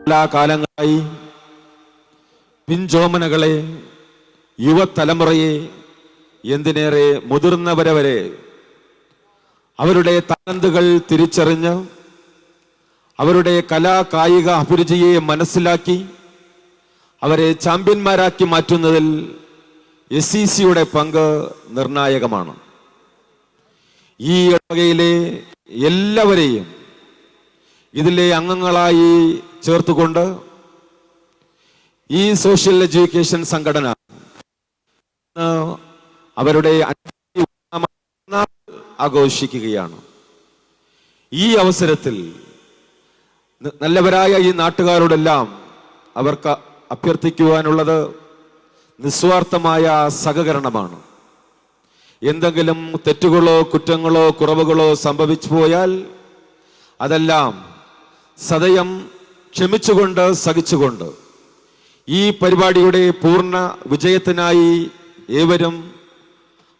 എല്ലാ കാലങ്ങളായി പിഞ്ചോമനകളെ, യുവതലമുറയെ, എന്തിനേറെ മുതിർന്നവരെ വരെ അവരുടെ താലന്തുകൾ തിരിച്ചറിഞ്ഞ് അവരുടെ കലാകായിക അഭിരുചിയെ മനസ്സിലാക്കി അവരെ ചാമ്പ്യന്മാരാക്കി മാറ്റുന്നതിൽ SCCയുടെ പങ്ക് നിർണായകമാണ്. ഈ ഇടവകയിലെ എല്ലാവരെയും ഇതിലെ അംഗങ്ങളായി ചേർത്തുകൊണ്ട് ഈ സോഷ്യൽ എഡ്യൂക്കേഷൻ സംഘടന അവരുടെ ആഘോഷിക്കുകയാണ്. ഈ അവസരത്തിൽ നല്ലവരായ ഈ നാട്ടുകാരോടെല്ലാം അവർക്ക് അഭ്യർത്ഥിക്കുവാനുള്ളത് നിസ്വാർത്ഥമായ സഹകരണമാണ്. എന്തെങ്കിലും തെറ്റുകളോ കുറ്റങ്ങളോ കുറവുകളോ സംഭവിച്ചു പോയാൽ അതെല്ലാം സദയം ക്ഷമിച്ചുകൊണ്ട് സഹിച്ചുകൊണ്ട് ഈ പരിപാടിയുടെ പൂർണ്ണ വിജയത്തിനായി ഏവരും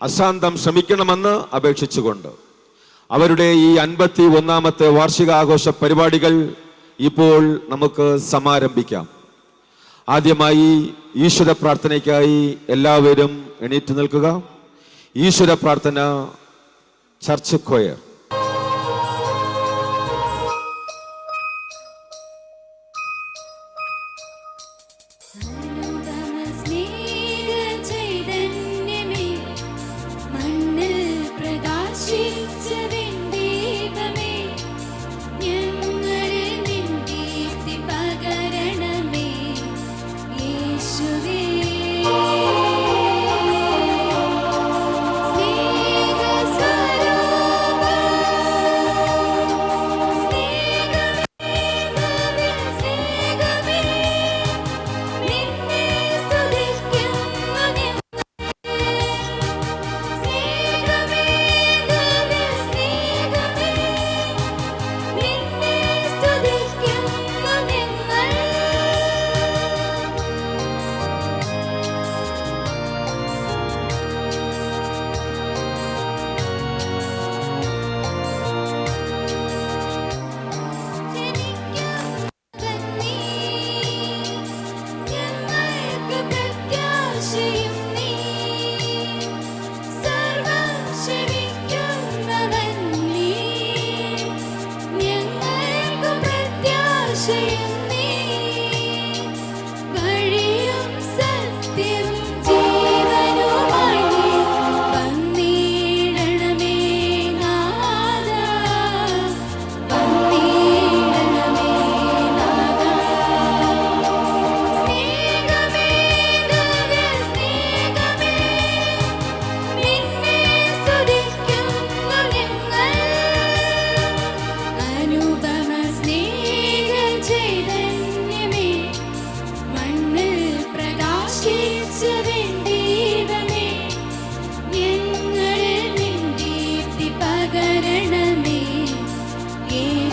അശാന്തം ശ്രമിക്കണമെന്ന് അപേക്ഷിച്ചുകൊണ്ട് അവരുടെ ഈ 51ാമത്തെ വാർഷികാഘോഷ പരിപാടികൾ ഇപ്പോൾ നമുക്ക് സമാരംഭിക്കാം. ആദ്യമായി ഈശ്വര പ്രാർത്ഥനയ്ക്കായി എല്ലാവരും എണീറ്റ് നിൽക്കുക. ഈശ്വര പ്രാർത്ഥന, ചർച്ച് കൊയർ.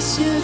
Stay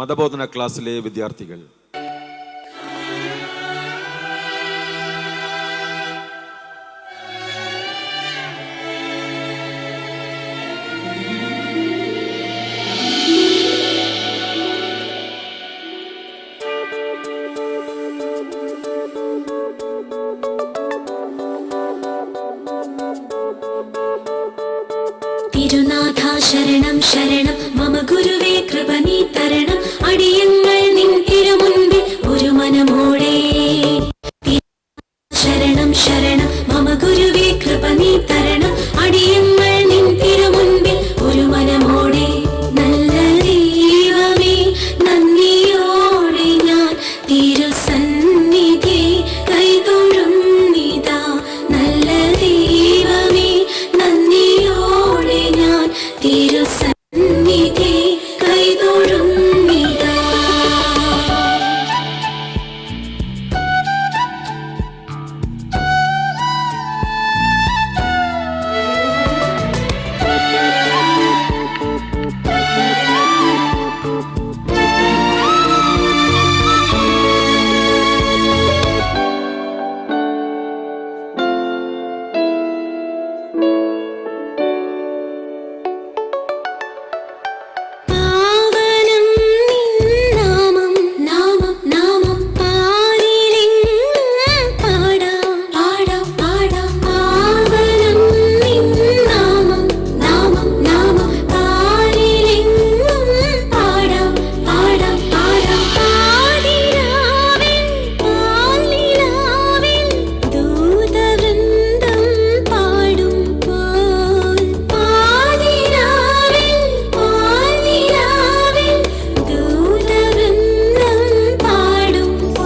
മതബോധന ക്ലാസ്സിലെ വിദ്യാർത്ഥികൾ. തിരുനാഥാ ശരണം ശരണം മമ ഗുരുവേ കൃപ നീ തരണം അടിയങ്ങൾ നിൻ തിരുമുൻപിൽ ഒരു മനമോടെ. ശരണം ശരണം മമ ഗുരുവേ കൃപ നീ തരണം അടിയങ്ങൾ നിൻ തിരുമുൻപിൽ ഒരു മനമോടെ. നല്ല ദൈവമേ നന്ദിയോടെ ഞാൻ തിരുസന്നിധി കൈതൊഴുന്നിതാ. നല്ല ദൈവമേ നന്ദിയോടെ ഞാൻ തിരുസന്നിധി കൈതൊഴുന്നിതാ. പാവനം നിൻ നാമം നാമം നാമം പാരിലെങ്ങും പാടാം പാടാം പാടാം. പാവനം നിൻ നാമം നാമം നാമം പാരിലെങ്ങും പാടാം പാടാം പാടാം. പാതിരാവിൻ പാൽനിലാവിൻ ദൂതവൃന്ദം പാടുമ്പോൾ. പാതിരാവിൻ പാൽനിലാവിൻ ദൂതവൃന്ദം പാടുമ്പോൾ.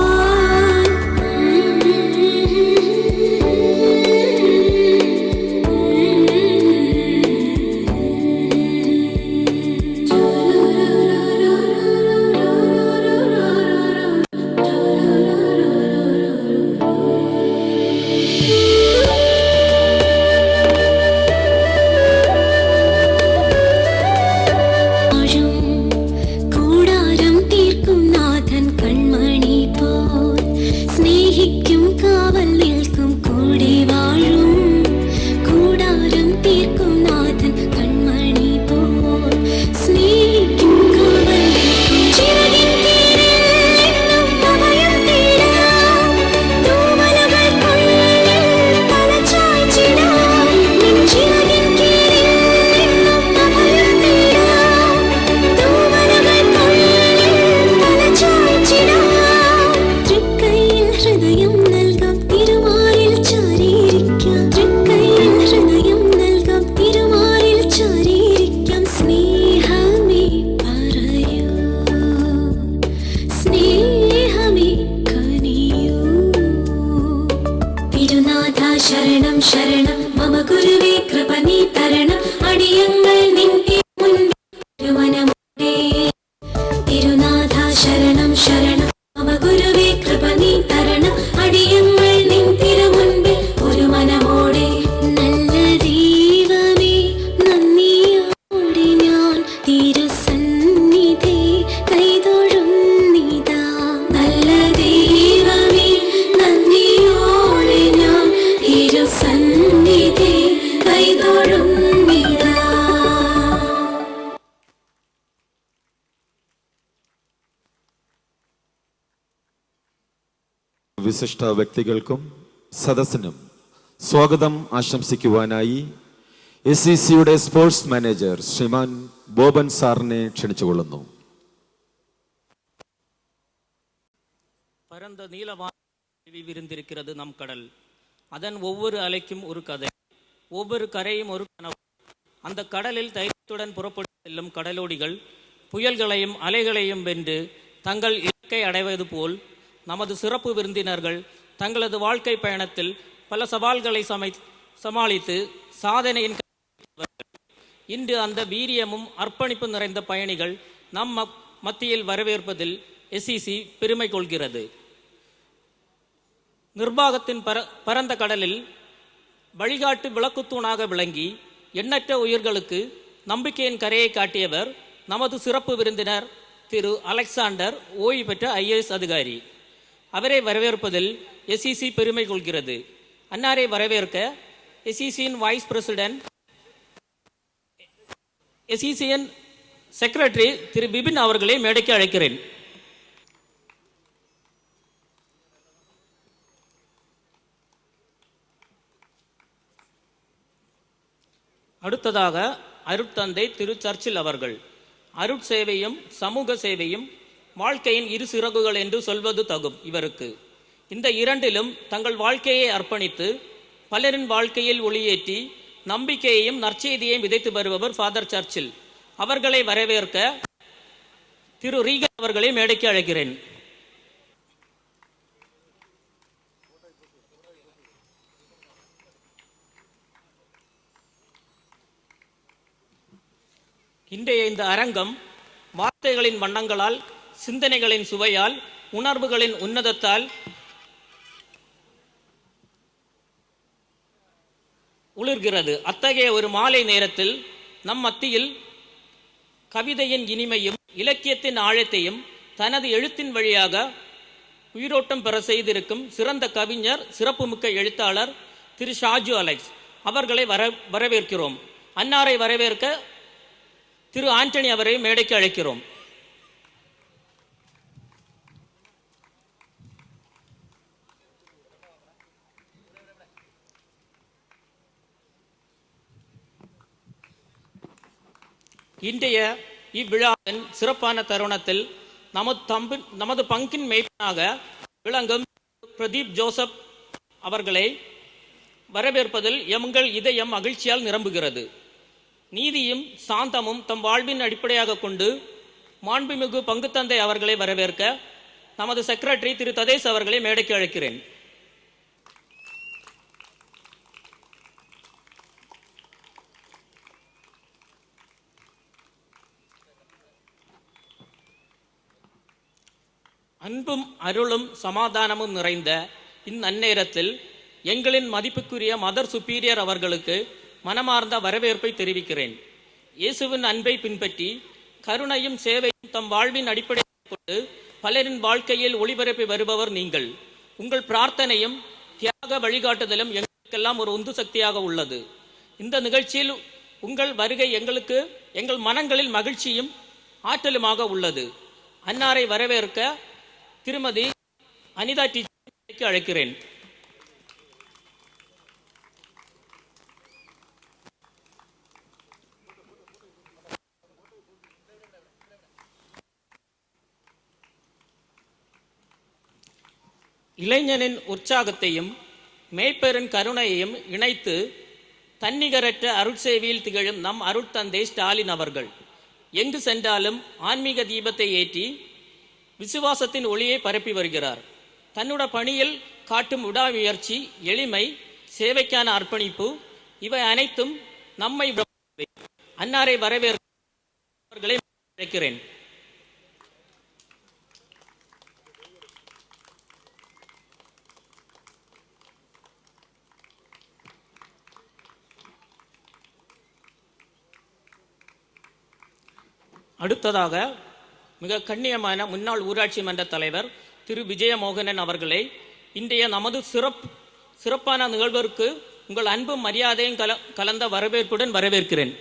ആഴം കൂടാരം തീർക്കും നാഥൻ കൺമണി പോൽ സ്നേഹിക്കും കാവൽ നിൽക്കും കൂടെ വാഴും. കൂടാരം തീർക്കും നാഥൻ കൺമണി പോൽ സ്നേഹിക്കും കാവൽ നിൽക്കും. ചിറകിൻ കീഴിൽ എന്നും അഭയം തേടാം. തൂവലുകൾക്കുള്ളിൽ തലചായ്ച്ചിടാം. നിൻ ചിറകിൻ കീഴിൽ എന്നും അഭയം തേടാം. തൂവലുകൾക്കുള്ളിൽ തലചായ്ച്ചിടാം. തൃക്കൈയിൽ ഹൃദയം നൽകാം തിരുമാറിൽ ചാരിയിരിക്കാം. തൃക്കൈയിൽ ഹൃദയം നൽകാം തിരുമാറിൽ ചാരിയിരിക്കാം. സ്നേഹമേ പറയൂ സ്നേഹമേ കനിയൂ. തിരുനാഥാ ശരണം ശരണം മമ ഗുരുവേ കൃപ നീ തരണം അടിയങ്ങൾ നിൻ തിരുമുൻപിൽ ഒരു മനമോടെ. തിരുനാഥാ ശരണം ശരണം മമ ഗുരുവേ കൃപ നീ തരണം അടിയങ്ങൾ നിൻ തിരുമുൻപിൽ ഒരു മനമോടെ. നല്ല ദൈവമേ നന്ദിയോടെ ഞാൻ തിരുസന്നിധി കൈതൊഴുന്നിതാ. നല്ല ദൈവമേ നന്ദിയോടെ ഞാൻ തിരുസന്നിധി കൈതൊഴുന്നിതാ. വിശിഷ്ട വ്യക്തികൾക്കും സദസ്സിനും സ്വാഗതം ആശംസിക്കുവാനായി SCCയുടെ സ്പോർട്സ് മാനേജർ ശ്രീമാൻ ബോബൻ സാറിനെ ക്ഷണിച്ചുകൊള്ളുന്നു. பரந்த நீலவானி விரிந்திருக்கிறது நம் கடல். அதன் ஒவ்வொரு அலைக்கும் ஒரு கதை, ஒவ்வொரு கரையும் ஒரு கனவு. அந்த கடலில் தைரியத்துடன் புறப்பட்டு செல்லும் கடலோடிகள் புயல்களையும் அலைகளையும் வென்று தங்கள் இலக்கை அடைவது போல் நமது சிறப்பு விருந்தினர்கள் தங்களது வாழ்க்கை பயணத்தில் பல சவால்களை சமாளித்து சாதனையின் இன்று அந்த வீரியமும் அர்ப்பணிப்பு நிறைந்த பயணிகள் நம் மத்தியில் வரவேற்பதில் SCC பெருமை கொள்கிறது. நிர்வாகத்தின் பரந்த கடலில் வழிகாட்டு விளக்குத்தூணாக விளங்கி எண்ணற்ற உயிர்களுக்கு நம்பிக்கையின் கரையை காட்டியவர் நமது சிறப்பு விருந்தினர் திரு அலெக்சாண்டர் ஓய்வு பெற்ற ஐஏஎஸ் அதிகாரி. அவரை வரவேற்பதில் எஸ்இசி பெருமை கொள்கிறது. அன்னாரை வரவேற்க எஸ்இசியின் வைஸ் பிரசிடென்ட் எஸ்இசியின் செக்ரட்டரி திரு பிபின் அவர்களை மேடைக்கு அழைக்கிறேன். அடுத்ததாக அருட்தந்தை திரு சர்ச்சில் அவர்கள். அருட்சேவையும் சமூக சேவையும் வாழ்க்கையின் இரு சிறகுகள் என்று சொல்வது தகும். இவருக்கு இந்த இரண்டிலும் தங்கள் வாழ்க்கையை அர்ப்பணித்து பலரின் வாழ்க்கையில் ஒளியேற்றி நம்பிக்கையையும் நற்செய்தியையும் விதைத்து வருபவர் ஃபாதர் சர்ச்சில். அவர்களை வரவேற்க திரு ரீகன் அவர்களை மேடைக்கு அழைக்கிறேன். இன்றைய இந்த அரங்கம் வார்த்தைகளின் வண்ணங்களால், சிந்தனைகளின் சுவையால், உணர்வுகளின் உன்னதத்தால் உளிர்கிறது. அத்தகைய ஒரு மாலை நேரத்தில் நம் மத்தியில் கவிதையின் இனிமையும் இலக்கியத்தின் ஆழத்தையும் தனது எழுத்தின் வழியாக உயிரோட்டம் பெற செய்திருக்கும் சிறந்த கவிஞர், சிறப்புமிக்க எழுத்தாளர் திரு ஷாஜு அலெக்ஸ் அவர்களை வரவேற்கிறோம். அன்னாரை வரவேற்க திரு ஆண்டனி அவரை மேடைக்கு அழைக்கிறோம். இன்றைய இவ்விழாவின் சிறப்பான தருணத்தில் நமது பங்கின் மெய்ப்பனாக விளங்கும் பிரதீப் ஜோசப் அவர்களை வரவேற்பதில் எங்கள் இதயம் மகிழ்ச்சியால் நிரம்புகிறது. நீதியும் சாந்தமும் தம் வாழ்வின் அடிப்படையாக கொண்டு மாண்புமிகு பங்குத்தந்தை அவர்களை வரவேற்க நமது செக்ரட்டரி திரு ததேஷ் அவர்களை மேடைக்கு அழைக்கிறேன். அன்பும் அருளும் சமாதானமும் நிறைந்த இந்நன்னேரத்தில் எங்களின் மதிப்புக்குரிய மதர் சுப்பீரியர் அவர்களுக்கு மனமார்ந்த வரவேற்பை தெரிவிக்கிறேன். இயேசுவின் அன்பை பின்பற்றி கருணையும் சேவையும் தம் வாழ்வின் அடிப்படையாக கொண்டு பலரின் வாழ்க்கையில் ஒளிபரப்பி வருபவர் நீங்கள். உங்கள் பிரார்த்தனையும் தியாக வழிகாட்டுதலும் எங்களுக்கெல்லாம் ஒரு உந்து சக்தியாக உள்ளது. இந்த நிகழ்ச்சியில் உங்கள் வருகை எங்கள் மனங்களில் மகிழ்ச்சியும் ஆற்றலுமாக உள்ளது. அன்னாரை வரவேற்க திருமதி அனிதா டீச்சருக்கு அழைக்கிறேன். இளைஞனின் உற்சாகத்தையும் மேய்ப்பரின் கருணையையும் இணைத்து தன்னிகரற்ற அருட்சேவையில் திகழும் நம் அருட்தந்தை ஸ்டாலின் அவர்கள் எங்கு சென்றாலும் ஆன்மீக தீபத்தை ஏற்றி விசுவாசத்தின் ஒளியை பரப்பி வருகிறார். தன்னுடைய பணியில் காட்டும் விடாமுயற்சி, எளிமை, சேவைக்கான அர்ப்பணிப்பு இவை அனைத்தும் நம்மை அன்னாரை வரவேற்கிறேன். அடுத்ததாக மிக கண்ணியமான முன்னாள் ஊராட்சி மன்ற தலைவர் திரு விஜயமோகனன் அவர்களை இன்றைய நமது சிறப்பான நிகழ்விற்கு உங்கள் அன்பும் மரியாதையும் கலந்த வரவேற்புடன் வரவேற்கிறேன்.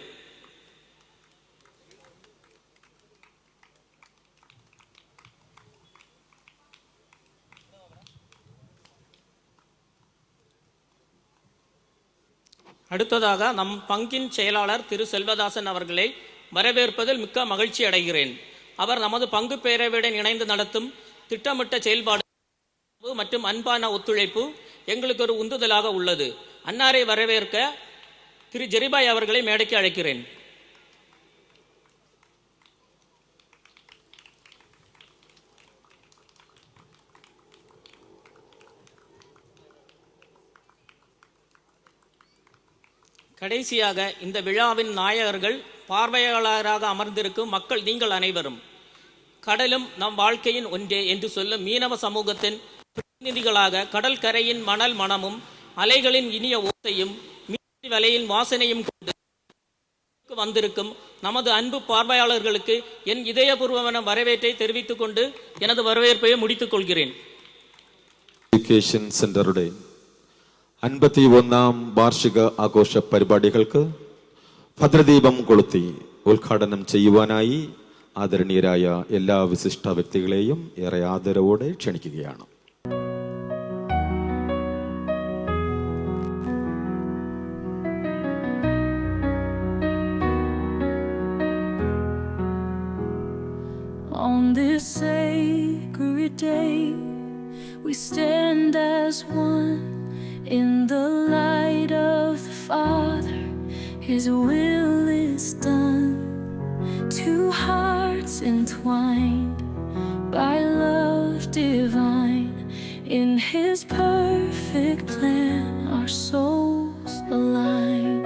அடுத்ததாக நம் பங்கின் செயலாளர் திரு செல்வதாசன் அவர்களை வரவேற்பதில் மிக்க மகிழ்ச்சி அடைகிறேன். அவர் நமது பங்கு பேரவையுடன் இணைந்து நடத்தும் திட்டமிட்ட செயல்பாடு மற்றும் அன்பான ஒத்துழைப்பு எங்களுக்கு ஒரு உந்துதலாக உள்ளது. அன்னாரை வரவேற்க திரு ஜெரிபாய் அவர்களை மேடைக்கு அழைக்கிறேன். கடைசியாக இந்த விழாவின் நாயகர்கள், பார்வையாளராக அமர்ந்திருக்கும் மக்கள் நீங்கள் அனைவரும் கடலும் நம் வாழ்க்கையின் ஒன்றே என்று சொல்லும் மீனவ சமூகத்தின் பிரதிநிதிகளாக கடல் கரையின் மணல் மணமும் அலைகளின் இனிய ஓசையும் மீன் வலையின் வாசனையும் கொண்டு வந்திருக்கும் நமது அன்பு பார்வையாளர்களுக்கு என் இதயபூர்வமான வரவேற்றை தெரிவித்துக் கொண்டு எனது வரவேற்பை முடித்துக் கொள்கிறேன். എഡ്യൂക്കേഷൻ സെന്ററുടെ 51ാം വാർഷിക ആഘോഷ പരിപാടികൾക്ക് ഭദ്രദീപം കൊളുത്തി ഉദ്ഘാടനം ചെയ്യുവാനായി ആദരണീയരായ എല്ലാ വിശിഷ്ട വ്യക്തികളെയും ഏറെ ആദരവോടെ ക്ഷണിക്കുകയാണ്. On this sacred day, we stand as one in the light of the Father. His will is done. Two hearts entwined by love divine. In His perfect plan, our souls align.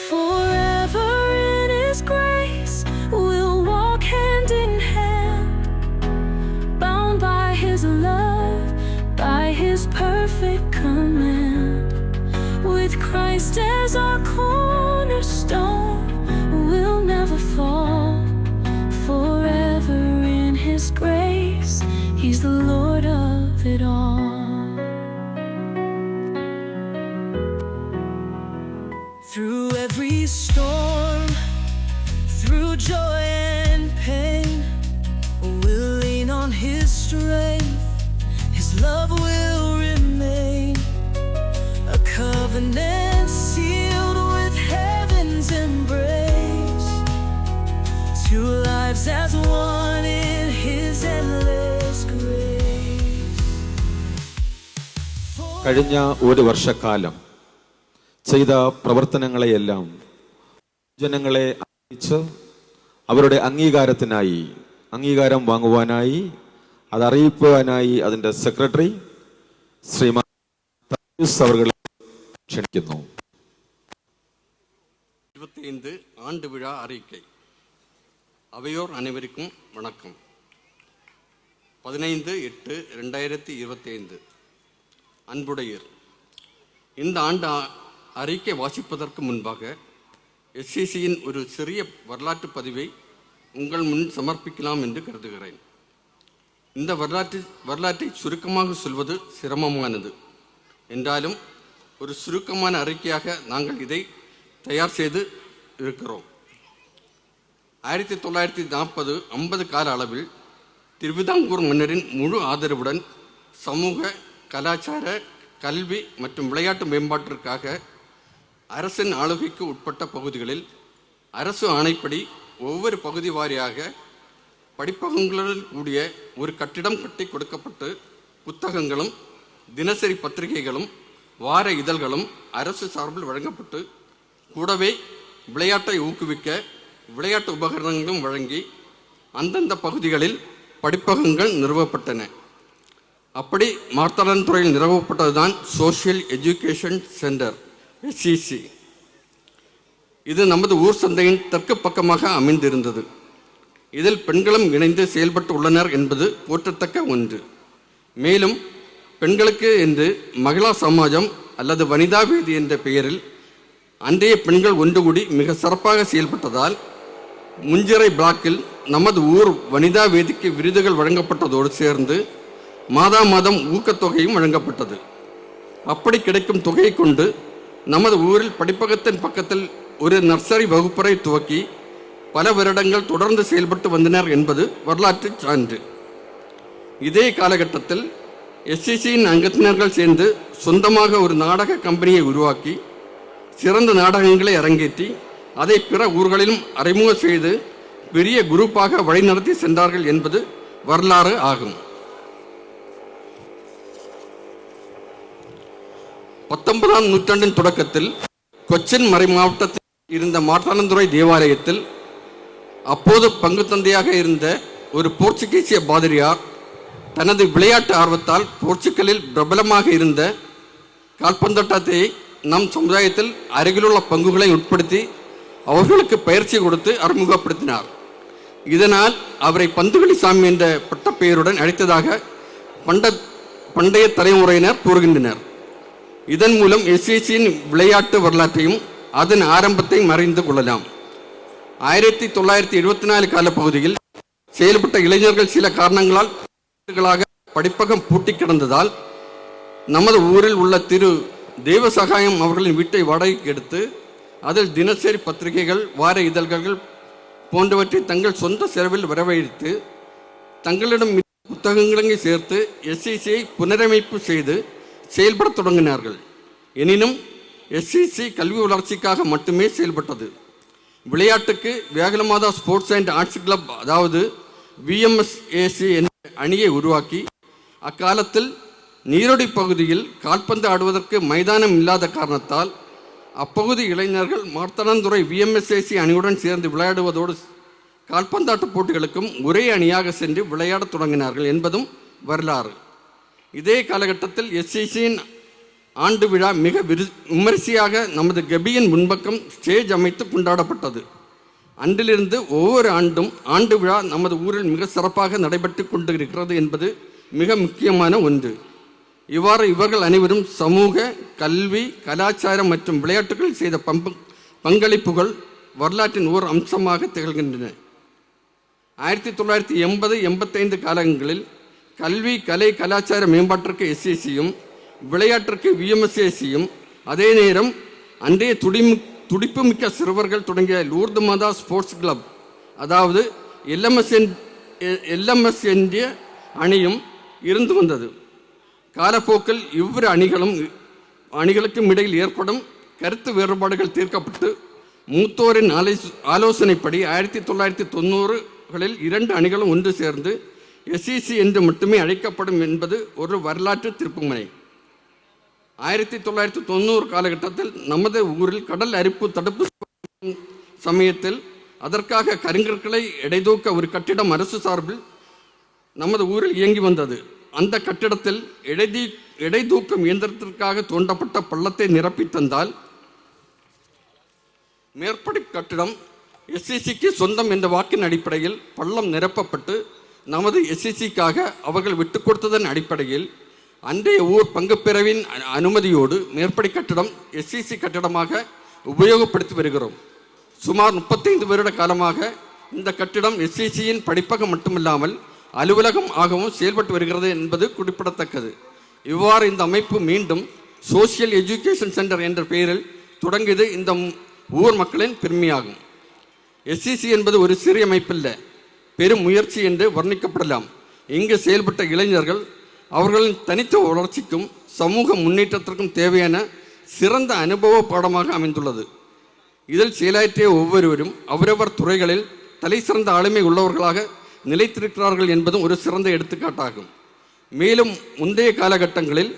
Forever in His grace, we'll walk hand in hand, bound by His love, by His perfect command. With Christ as our cornerstone, we'll never fall. Forever in His grace, He's the Lord of it all. Through every storm, through joy and pain, we'll lean on His strength. His love will remain, a covenant sealed with heaven's embrace. Two lives as one in His endless grace. കഴിഞ്ഞ ഒരു വർഷക്കാലം ചെയ്ത പ്രവർത്തനങ്ങളെയെല്ലാം ജനങ്ങളെ അറിയിച്ച് അവരുടെ അംഗീകാരം വാങ്ങുവാനായി അതറിയിക്കുവാനായി അതിൻ്റെ secretary ശ്രീമാൻ അവരെ ക്ഷണിക്കുന്നു. 25 ஆண்டு விழா அறிக்கை. அவையோர் அனைவருக்கும் வணக்கம். 15/8/2025 அன்புடையர். இந்த ஆண்டு அறிக்கை வாசிப்பதற்கு முன்பாக எஸ்சிசியின் ஒரு சிறிய வரலாற்று பதிவை உங்கள் முன் சமர்ப்பிக்கலாம் என்று கருதுகிறேன். இந்த வரலாற்றை சுருக்கமாக சொல்வது சிரமமானது என்றாலும் ஒரு சுருக்கமான அறிக்கையாக நாங்கள் இதை தயார் செய்து இருக்கிறோம். 1940-50 கால அளவில் திருவிதாங்கூர் மன்னரின் முழு ஆதரவுடன் சமூக, கலாச்சார, கல்வி மற்றும் விளையாட்டு மேம்பாட்டிற்காக அரசின் ஆளுகைக்கு உட்பட்ட பகுதிகளில் அரசு ஆணைப்படி ஒவ்வொரு பகுதி வாரியாக படிப்பகங்களுடன் கூடிய ஒரு கட்டிடம் கட்டி கொடுக்கப்பட்டு புத்தகங்களும் தினசரி பத்திரிகைகளும் வார இதழ்களும் அரசு சார்பில் வழங்கப்பட்டு கூடவே விளையாட்டை ஊக்குவிக்க விளையாட்டு உபகரணங்களும் வழங்கி அந்தந்த பகுதிகளில் படிப்பகங்கள் நிறுவப்பட்டன. அப்படி மார்த்தாண்டம் துறையில் நிறுவப்பட்டதுதான் சோஷியல் எஜுகேஷன் சென்டர் எஸ்சிசி. இது நமது ஊர் சந்தையின் தெற்கு பக்கமாக அமைந்திருந்தது. இதில் பெண்களும் இணைந்து செயல்பட்டு உள்ளனர் என்பது போற்றத்தக்க ஒன்று. மேலும் பெண்களுக்கு என்று மகிழா சமாஜம் அல்லது வனிதா வேதி என்ற பெயரில் அன்றைய பெண்கள் ஒன்று கூடி மிக சிறப்பாக செயல்பட்டதால் முஞ்சிறை பிளாக்கில் நமது ஊர் வனிதா வேதிக்கு விருதுகள் வழங்கப்பட்டதோடு சேர்ந்து மாதம் ஊக்கத்தொகையும் வழங்கப்பட்டது. அப்படி கிடைக்கும் தொகையை கொண்டு நமது ஊரில் படிப்பகத்தின் பக்கத்தில் ஒரு நர்சரி வகுப்பறை துவக்கி பல வருடங்கள் தொடர்ந்து செயல்பட்டு வந்தனர் என்பது வரலாற்று சான்று. இதே காலகட்டத்தில் எஸ்சிசியின் அங்கத்தினர்கள் சேர்ந்து சொந்தமாக ஒரு நாடக கம்பெனியை உருவாக்கி சிறந்த நாடகங்களை அரங்கேற்றி அதை பிற ஊர்களிலும் அறிமுகம் செய்து பெரிய குரூப்பாக வழிநடத்தி சென்றார்கள் என்பது வரலாறு ஆகும். 19ஆம் நூற்றாண்டின் தொடக்கத்தில் கொச்சின் மறை மாவட்டத்தில் இருந்த மார்த்தாண்டந்துறை தேவாலயத்தில் அப்போது பங்கு தந்தையாக இருந்த ஒரு போர்ச்சுகீசிய பாதிரியார் தனது விளையாட்டு ஆர்வத்தால் போர்ச்சுகலில் பிரபலமாக இருந்த கால்பந்தாட்டத்தை நம் சமுதாயத்தில் அருகிலுள்ள பங்குகளை உட்படுத்தி அவர்களுக்கு பயிற்சி கொடுத்து அறிமுகப்படுத்தினார். இதனால் அவரை பந்துகளி சாமி என்ற பட்டப்பெயருடன் அழைத்ததாக பண்டைய தலைமுறையினர் கூறுகின்றனர். இதன் மூலம் எஸ்சிசியின் விளையாட்டு வரலாற்றையும் அதன் ஆரம்பத்தை மறைந்து கொள்ளலாம். 1974 காலப்பகுதியில் செயல்பட்ட இளைஞர்கள் சில காரணங்களால் படிப்பகம் பூட்டி கிடந்ததால் நமது ஊரில் உள்ள திரு தேவசகாயம் அவர்களின் வீட்டை வாடகைக்கு எடுத்து அதில் தினசரி பத்திரிகைகள், வார இதழ்கள் போன்றவற்றை தங்கள் சொந்த செலவில் வரவழைத்து தங்களிடம் புத்தகங்களை சேர்த்து SCCயை புனரமைப்பு செய்து செயல்பட தொடங்கினார்கள். எனினும் SCC கல்வி வளர்ச்சிக்காக மட்டுமே செயல்பட்டது. விளையாட்டுக்கு வேகலமாதா ஸ்போர்ட்ஸ் அண்ட் ஆர்ட்ஸ் கிளப், அதாவது VMSAC என்ற அணியை உருவாக்கி அக்காலத்தில் நீரோடி பகுதியில் கால்பந்து ஆடுவதற்கு மைதானம் இல்லாத காரணத்தால் அப்பகுதி இளைஞர்கள் மார்த்தாண்டன்துறை VMSAC அணியுடன் சேர்ந்து விளையாடுவதோடு கால்பந்தாட்ட போட்டிகளுக்கும் ஒரே அணியாக சென்று விளையாடத் தொடங்கினார்கள் என்பதும் வரலாறு. இதே காலகட்டத்தில் SCCயின் ஆண்டு விழா மிக விமரிசையாக நமது கபியின் முன்பக்கம் ஸ்டேஜ் அமைத்து கொண்டாடப்பட்டது. அன்றிலிருந்து ஒவ்வொரு ஆண்டும் ஆண்டு விழா நமது ஊரில் மிக சிறப்பாக நடைபெற்று கொண்டிருக்கிறது என்பது மிக முக்கியமான ஒன்று. இவ்வாறு இவர்கள் அனைவரும் சமூக, கல்வி, கலாச்சாரம் மற்றும் விளையாட்டுகள் செய்த பங்களிப்புகள் வரலாற்றின் ஓர் அம்சமாக திகழ்கின்றன. 1980-85 காலங்களில் கல்வி, கலை, கலாச்சார மேம்பாட்டிற்கு SCCயும் விளையாட்டிற்கு VMSACயும், அதே நேரம் அன்றைய துடிப்புமிக்க சிறுவர்கள் தொடங்கிய லூர்து மாதா ஸ்போர்ட்ஸ் கிளப், அதாவது LMS என்ற அணியும் இருந்து வந்தது. காலப்போக்கில் இவ்விரு அணிகளுக்கும் இடையில் ஏற்படும் கருத்து வேறுபாடுகள் தீர்க்கப்பட்டு மூத்தோரின் ஆலோசனைப்படி 1990களில் 2 அணிகளும் ஒன்று சேர்ந்து SCC என்று மட்டுமே அழைக்கப்படும் என்பது ஒரு வரலாற்று திருப்புமுனை. 1990 காலகட்டத்தில் நமது ஊரில் கடல் அரிப்பு தடுப்பு சமயத்தில் அதற்காக கருங்கற்களை எடைதூக்க ஒரு கட்டிடம் அரசு சார்பில் நமது ஊரில் இயங்கி வந்தது. அந்த கட்டிடத்தில் எடைதூக்கம் இயந்திரத்திற்காக தோண்டப்பட்ட பள்ளத்தை நிரப்பி தந்தால் மேற்படி கட்டிடம் SCCக்கு சொந்தம் என்ற வாக்கின் அடிப்படையில் பள்ளம் நிரப்பப்பட்டு நமது SCCக்காக அவர்கள் விட்டுக் கொடுத்ததன் அடிப்படையில் அன்றைய ஊர் பங்குப்பிரிவின் அனுமதியோடு மேற்படி கட்டிடம் SCC கட்டிடமாக உபயோகப்படுத்தி வருகிறோம். சுமார் 35 வருட காலமாக இந்த கட்டிடம் SCCயின் படிப்பகம் மட்டுமில்லாமல் அலுவலகம் ஆகவும் செயல்பட்டு வருகிறது என்பது குறிப்பிடத்தக்கது. இவ்வாறு இந்த அமைப்பு மீண்டும் சோசியல் எஜுகேஷன் சென்டர் என்ற பெயரில் தொடங்கியது இந்த ஊர் மக்களின் பெருமையாகும். SCC என்பது ஒரு சிறிய அமைப்பில்லை, பெரும் முயற்சி என்று வர்ணிக்கப்படலாம். இங்கு செயல்பட்ட இளைஞர்கள் அவர்களின் தனித்துவ வளர்ச்சிக்கும் சமூக முன்னேற்றத்திற்கும் தேவையான சிறந்த அனுபவ பாடமாக அமைந்துள்ளது. இதில் செயலாற்றிய ஒவ்வொருவரும் அவரவர் துறைகளில் தலை சிறந்த ஆளுமை உள்ளவர்களாக நிலைத்திருக்கிறார்கள் என்பதும் ஒரு சிறந்த எடுத்துக்காட்டாகும். மேலும் முந்தைய காலகட்டங்களில்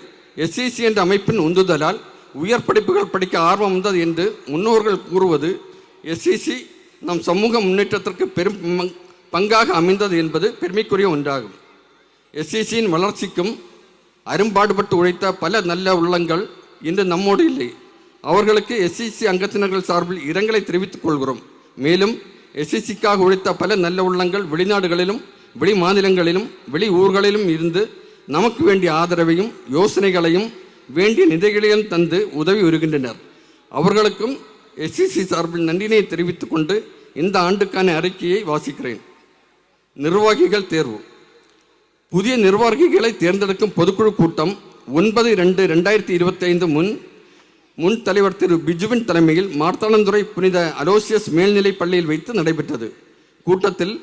SCC என்ற அமைப்பின் உந்துதலால் உயர் படிப்புகள் படிக்க ஆர்வம் வந்தது என்று முன்னோர்கள் கூறுவது SCC நம் சமூக முன்னேற்றத்திற்கு பெரும் பங்காக அமைந்தது என்பது பெருமைக்குரிய ஒன்றாகும். SCCயின் வளர்ச்சிக்கும் அரும்பாடுபட்டு உழைத்த பல நல்ல உள்ளங்கள் இன்று நம்மோடு இல்லை. அவர்களுக்கு SCC அங்கத்தினர்கள் சார்பில் இரங்கலை தெரிவித்துக் கொள்கிறோம். மேலும் SCCக்காக உழைத்த பல நல்ல உள்ளங்கள் வெளிநாடுகளிலும் வெளி மாநிலங்களிலும் வெளி ஊர்களிலும் இருந்து நமக்கு வேண்டிய ஆதரவையும் யோசனைகளையும் வேண்டிய நிதிகளையும் தந்து உதவி வருகின்றனர். அவர்களுக்கும் SCC சார்பில் நன்றினை தெரிவித்துக் கொண்டு இந்த ஆண்டுக்கான அறிக்கையை வாசிக்கிறேன். நிர்வாகிகள் தேர்வு. புதிய நிர்வாகிகளை தேர்ந்தெடுக்கும் பொதுக்குழு கூட்டம் 9/2/2025 முன் தலைவர் திரு பிஜுவின் தலைமையில் மார்த்தாண்டன்துறை புனித அலோசியஸ் மேல்நிலைப் பள்ளியில் வைத்து நடைபெற்றது. கூட்டத்தில்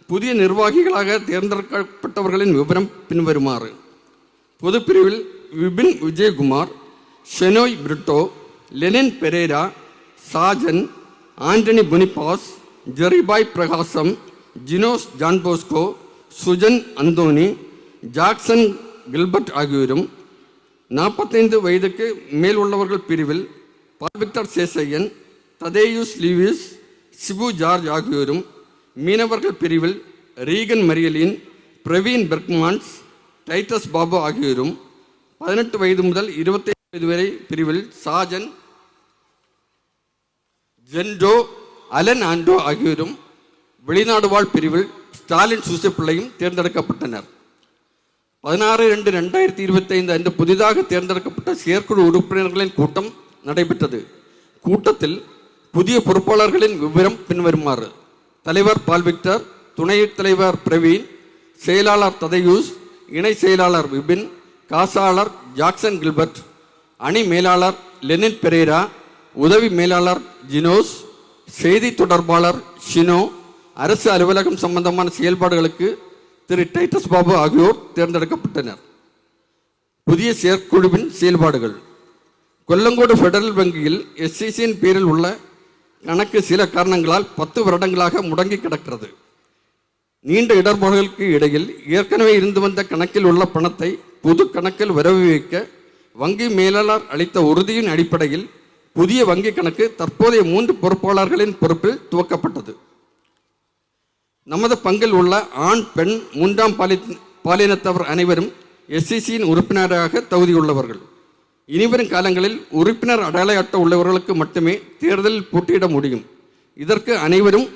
புதிய நிர்வாகிகளாக தேர்ந்தெடுக்கப்பட்டவர்களின் விவரம் பின்வருமாறு: பொதுப்பிரிவில் Vipin Vijayakumar, Shenoy Brito, Lenin Perera, Sajan, Antony Boniface, Jeribai Prakasam, Jinos John Bosco, Sujan Anthony, Jackson Gilbert ஆகியோரும், 45 வயதுக்கு மேல் உள்ளவர்கள் பிரிவில் Paul Victor Sesaiyan, Thaddeus Lewis, Sibu George ஆகியோரும், மீனவர்கள் பிரிவில் Reagan Marialin, Praveen Bergmans, Titus Babu ஆகியோரும், 18 வயது முதல் 25 வயது வரை பிரிவில் சாஜன், ஜென்டோ, அலன் ஆண்டோ ஆகியோரும், வெளிநாடு வாழ் பிரிவில் ஸ்டாலின் சூசப்பிள்ளையும் தேர்ந்தெடுக்கப்பட்டனர். 16/2/2025 அன்று புதிதாக தேர்ந்தெடுக்கப்பட்ட செயற்குழு உறுப்பினர்களின் கூட்டம் நடைபெற்றது. கூட்டத்தில் புதிய பொறுப்பாளர்களின் விவரம் பின்வருமாறு: தலைவர் பால் விக்டர், துணைத் தலைவர் பிரவீன், செயலாளர் ததையூஸ், இணை செயலாளர் விபின், காசாளர் ஜாக்சன் கில்பர்ட், அணி மேலாளர் லெனின் பெரேரா, உதவி மேலாளர் ஜினோஸ், செய்தி தொடர்பாளர் ஷினோ, அரசு அலுவலகம் சம்பந்தமான செயல்பாடுகளுக்கு திரு டைட்டஸ் பாபு ஆகியோர் தேர்ந்தெடுக்கப்பட்டனர். புதிய செயற்குழுவின் செயல்பாடுகள்: கொல்லங்கோடு ஃபெடரல் வங்கியில் எஸ்சிசியின் பேரில் உள்ள கணக்கு சில காரணங்களால் 10 வருடங்களாக முடங்கி கிடக்கிறது. நீண்ட இடர்பாடுகளுக்கு இடையில் ஏற்கனவே இருந்து வந்த கணக்கில் உள்ள பணத்தை புது கணக்கில் வரவு வைக்க வங்கி மேலாளர் அளித்த உறுதியின் அடிப்படையில் புதிய வங்கி கணக்கு தற்போதைய 3 பொறுப்பாளர்களின் பொறுப்பில் துவக்கப்பட்டது. நமது பங்கில் உள்ள ஆண், பெண், 3ஆம் பாலினத்தவர் அனைவரும் எஸ்சிசியின் உறுப்பினராக தகுதியுள்ளவர்கள். இனிவரும் காலங்களில் உறுப்பினர் அடையாள அட்டை உள்ளவர்களுக்கு மட்டுமே தேர்தலில் போட்டியிட முடியும். இதற்கு அனைவரும்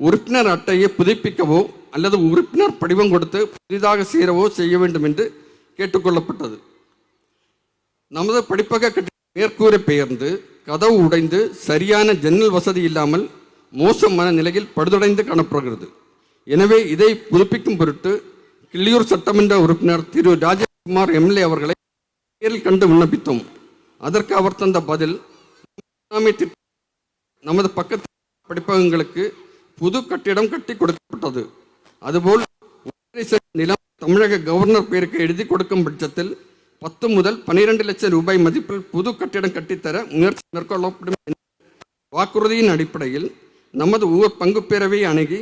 உறுப்பினர் அட்டையை புதுப்பிக்கவோ அல்லது உறுப்பினர் படிவம் கொடுத்து புதிதாக சேரவோ செய்ய வேண்டும் என்று கேட்டுக்கொள்ளப்பட்டது. நமது படிப்பக கட்டிடம் மேற்கூரை பெயர்ந்து கதவு உடைந்து சரியான ஜன்னல் வசதி இல்லாமல் மோசமான நிலையில் படுதுடைந்து காணப்படுகிறது. எனவே இதை புதுப்பிக்கும் பொருட்டு கிள்ளியூர் சட்டமன்ற உறுப்பினர் திரு ராஜகுமார் எம்எல்ஏ அவர்களை நேரில் கண்டு விண்ணப்பித்தோம். அதற்கு அவர் தந்த பதில், நமது பக்கத்து படிப்பகங்களுக்கு புது கட்டிடம் கட்டி கொடுக்கப்பட்டது. அதுபோல் நிலம் தமிழக கவர்னர் பேருக்கு எழுதி கொடுக்கும் பட்சத்தில் 10 முதல் 12 லட்சம் ரூபாய் மதிப்பில் புது கட்டிடம் கட்டித்தர முயற்சி மேற்கொள்ளப்படும் என்ற வாக்குறுதியின் அடிப்படையில் நமது ஊர் பங்கு பேரவையை அணுகி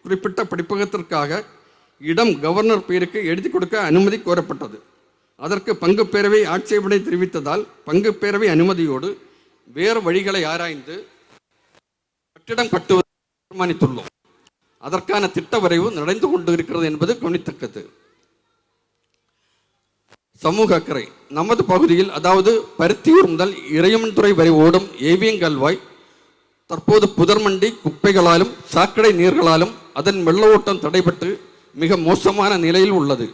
குறிப்பிட்ட படிப்பகத்திற்காக இடம் கவர்னர் பேருக்கு எழுதி கொடுக்க அனுமதி கோரப்பட்டது. அதற்கு பங்கு பேரவை ஆட்சேபனை தெரிவித்ததால் பங்கு பேரவை அனுமதியோடு வேறு வழிகளை ஆராய்ந்து கட்டிடம் கட்டுவதை தீர்மானித்துள்ளோம். அதற்கான திட்ட வரைவு நடந்து கொண்டு இருக்கிறது என்பது கவனித்தக்கது. சமூக அக்கறை: நமது பகுதியில், அதாவது பருத்தியூர் முதல் இறையமன்துறை வரை ஓடும் ஏவியங்கால்வாய் தற்போது புதர்மண்டி, குப்பைகளாலும் சாக்கடை நீர்களாலும் அதன் வெள்ள ஓட்டம் தடைபட்டு மிக மோசமான நிலையில் உள்ளது.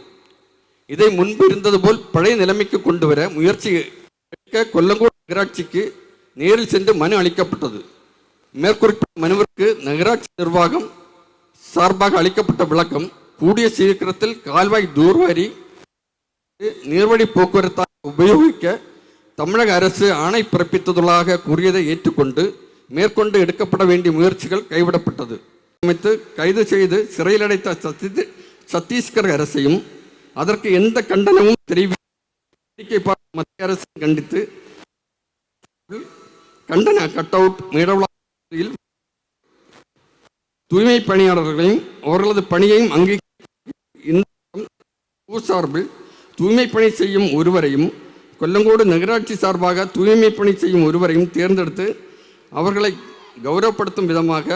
இதை முன்பு இருந்தது போல் பழைய நிலைமைக்கு கொண்டு வர முயற்சி எடுக்க கொல்லங்கோடு நகராட்சிக்கு நேரில் சென்று மனு அளிக்கப்பட்டது. மேற்குறிப்பிட்ட மனுவிற்கு நகராட்சி நிர்வாகம் சார்பாக அளிக்கப்பட்ட விளக்கம், கூடிய சீக்கிரத்தில் கால்வாய் தூர்வாரி நீர்வழி போக்குவரத்தாக உபயோகிக்க தமிழக அரசு ஆணை பிறப்பித்ததாக கூறியதை ஏற்றுக்கொண்டு மேற்கொண்டு எடுக்கப்பட வேண்டிய முயற்சிகள் கைவிடப்பட்டது. அமைத்து கைது செய்து சிறையில் அடைத்த சத்தீஸ்கர் அரசையும் அதற்கு எந்த கண்டனமும் தெரிவிக்க மத்திய அரசு கண்டித்து கண்டன கட் அவுட் மேடவில் தூய்மை பணியாளர்களையும் அவர்களது பணியையும் அங்கீகரிக்கும் சார்பில் தூய்மை பணி செய்யும் ஒருவரையும் கொல்லங்கோடு நகராட்சி சார்பாக தூய்மை பணி செய்யும் ஒருவரையும் தேர்ந்தெடுத்து அவர்களை கௌரவப்படுத்தும் விதமாக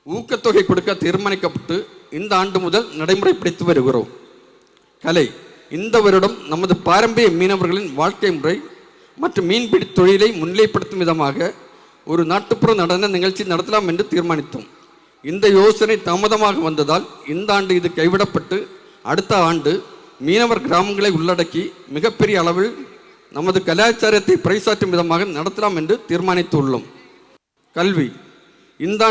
ஊக்கத்தொகை கொடுக்க தீர்மானிக்கப்பட்டு இந்த ஆண்டு முதல் நடைமுறைப்படுத்தி வருகிறோம். கலை: இந்த வருடம் நமது பாரம்பரிய மீனவர்களின் வாழ்க்கை முறை மற்றும் மீன்பிடி தொழிலை முன்னிலைப்படுத்தும் விதமாக ஒரு நாட்டுப்புற நடன நிகழ்ச்சி நடத்தலாம் என்று தீர்மானித்தோம். இந்த யோசனை தாமதமாக வந்ததால் இந்த ஆண்டு இது கைவிடப்பட்டு அடுத்த ஆண்டு மீனவர் கிராமங்களை உள்ளடக்கி மிகப்பெரிய அளவில் நமது கலாச்சாரத்தை பறைசாற்றும் விதமாக நடத்தலாம் என்று தீர்மானித்துள்ளோம். கல்வி: இந்த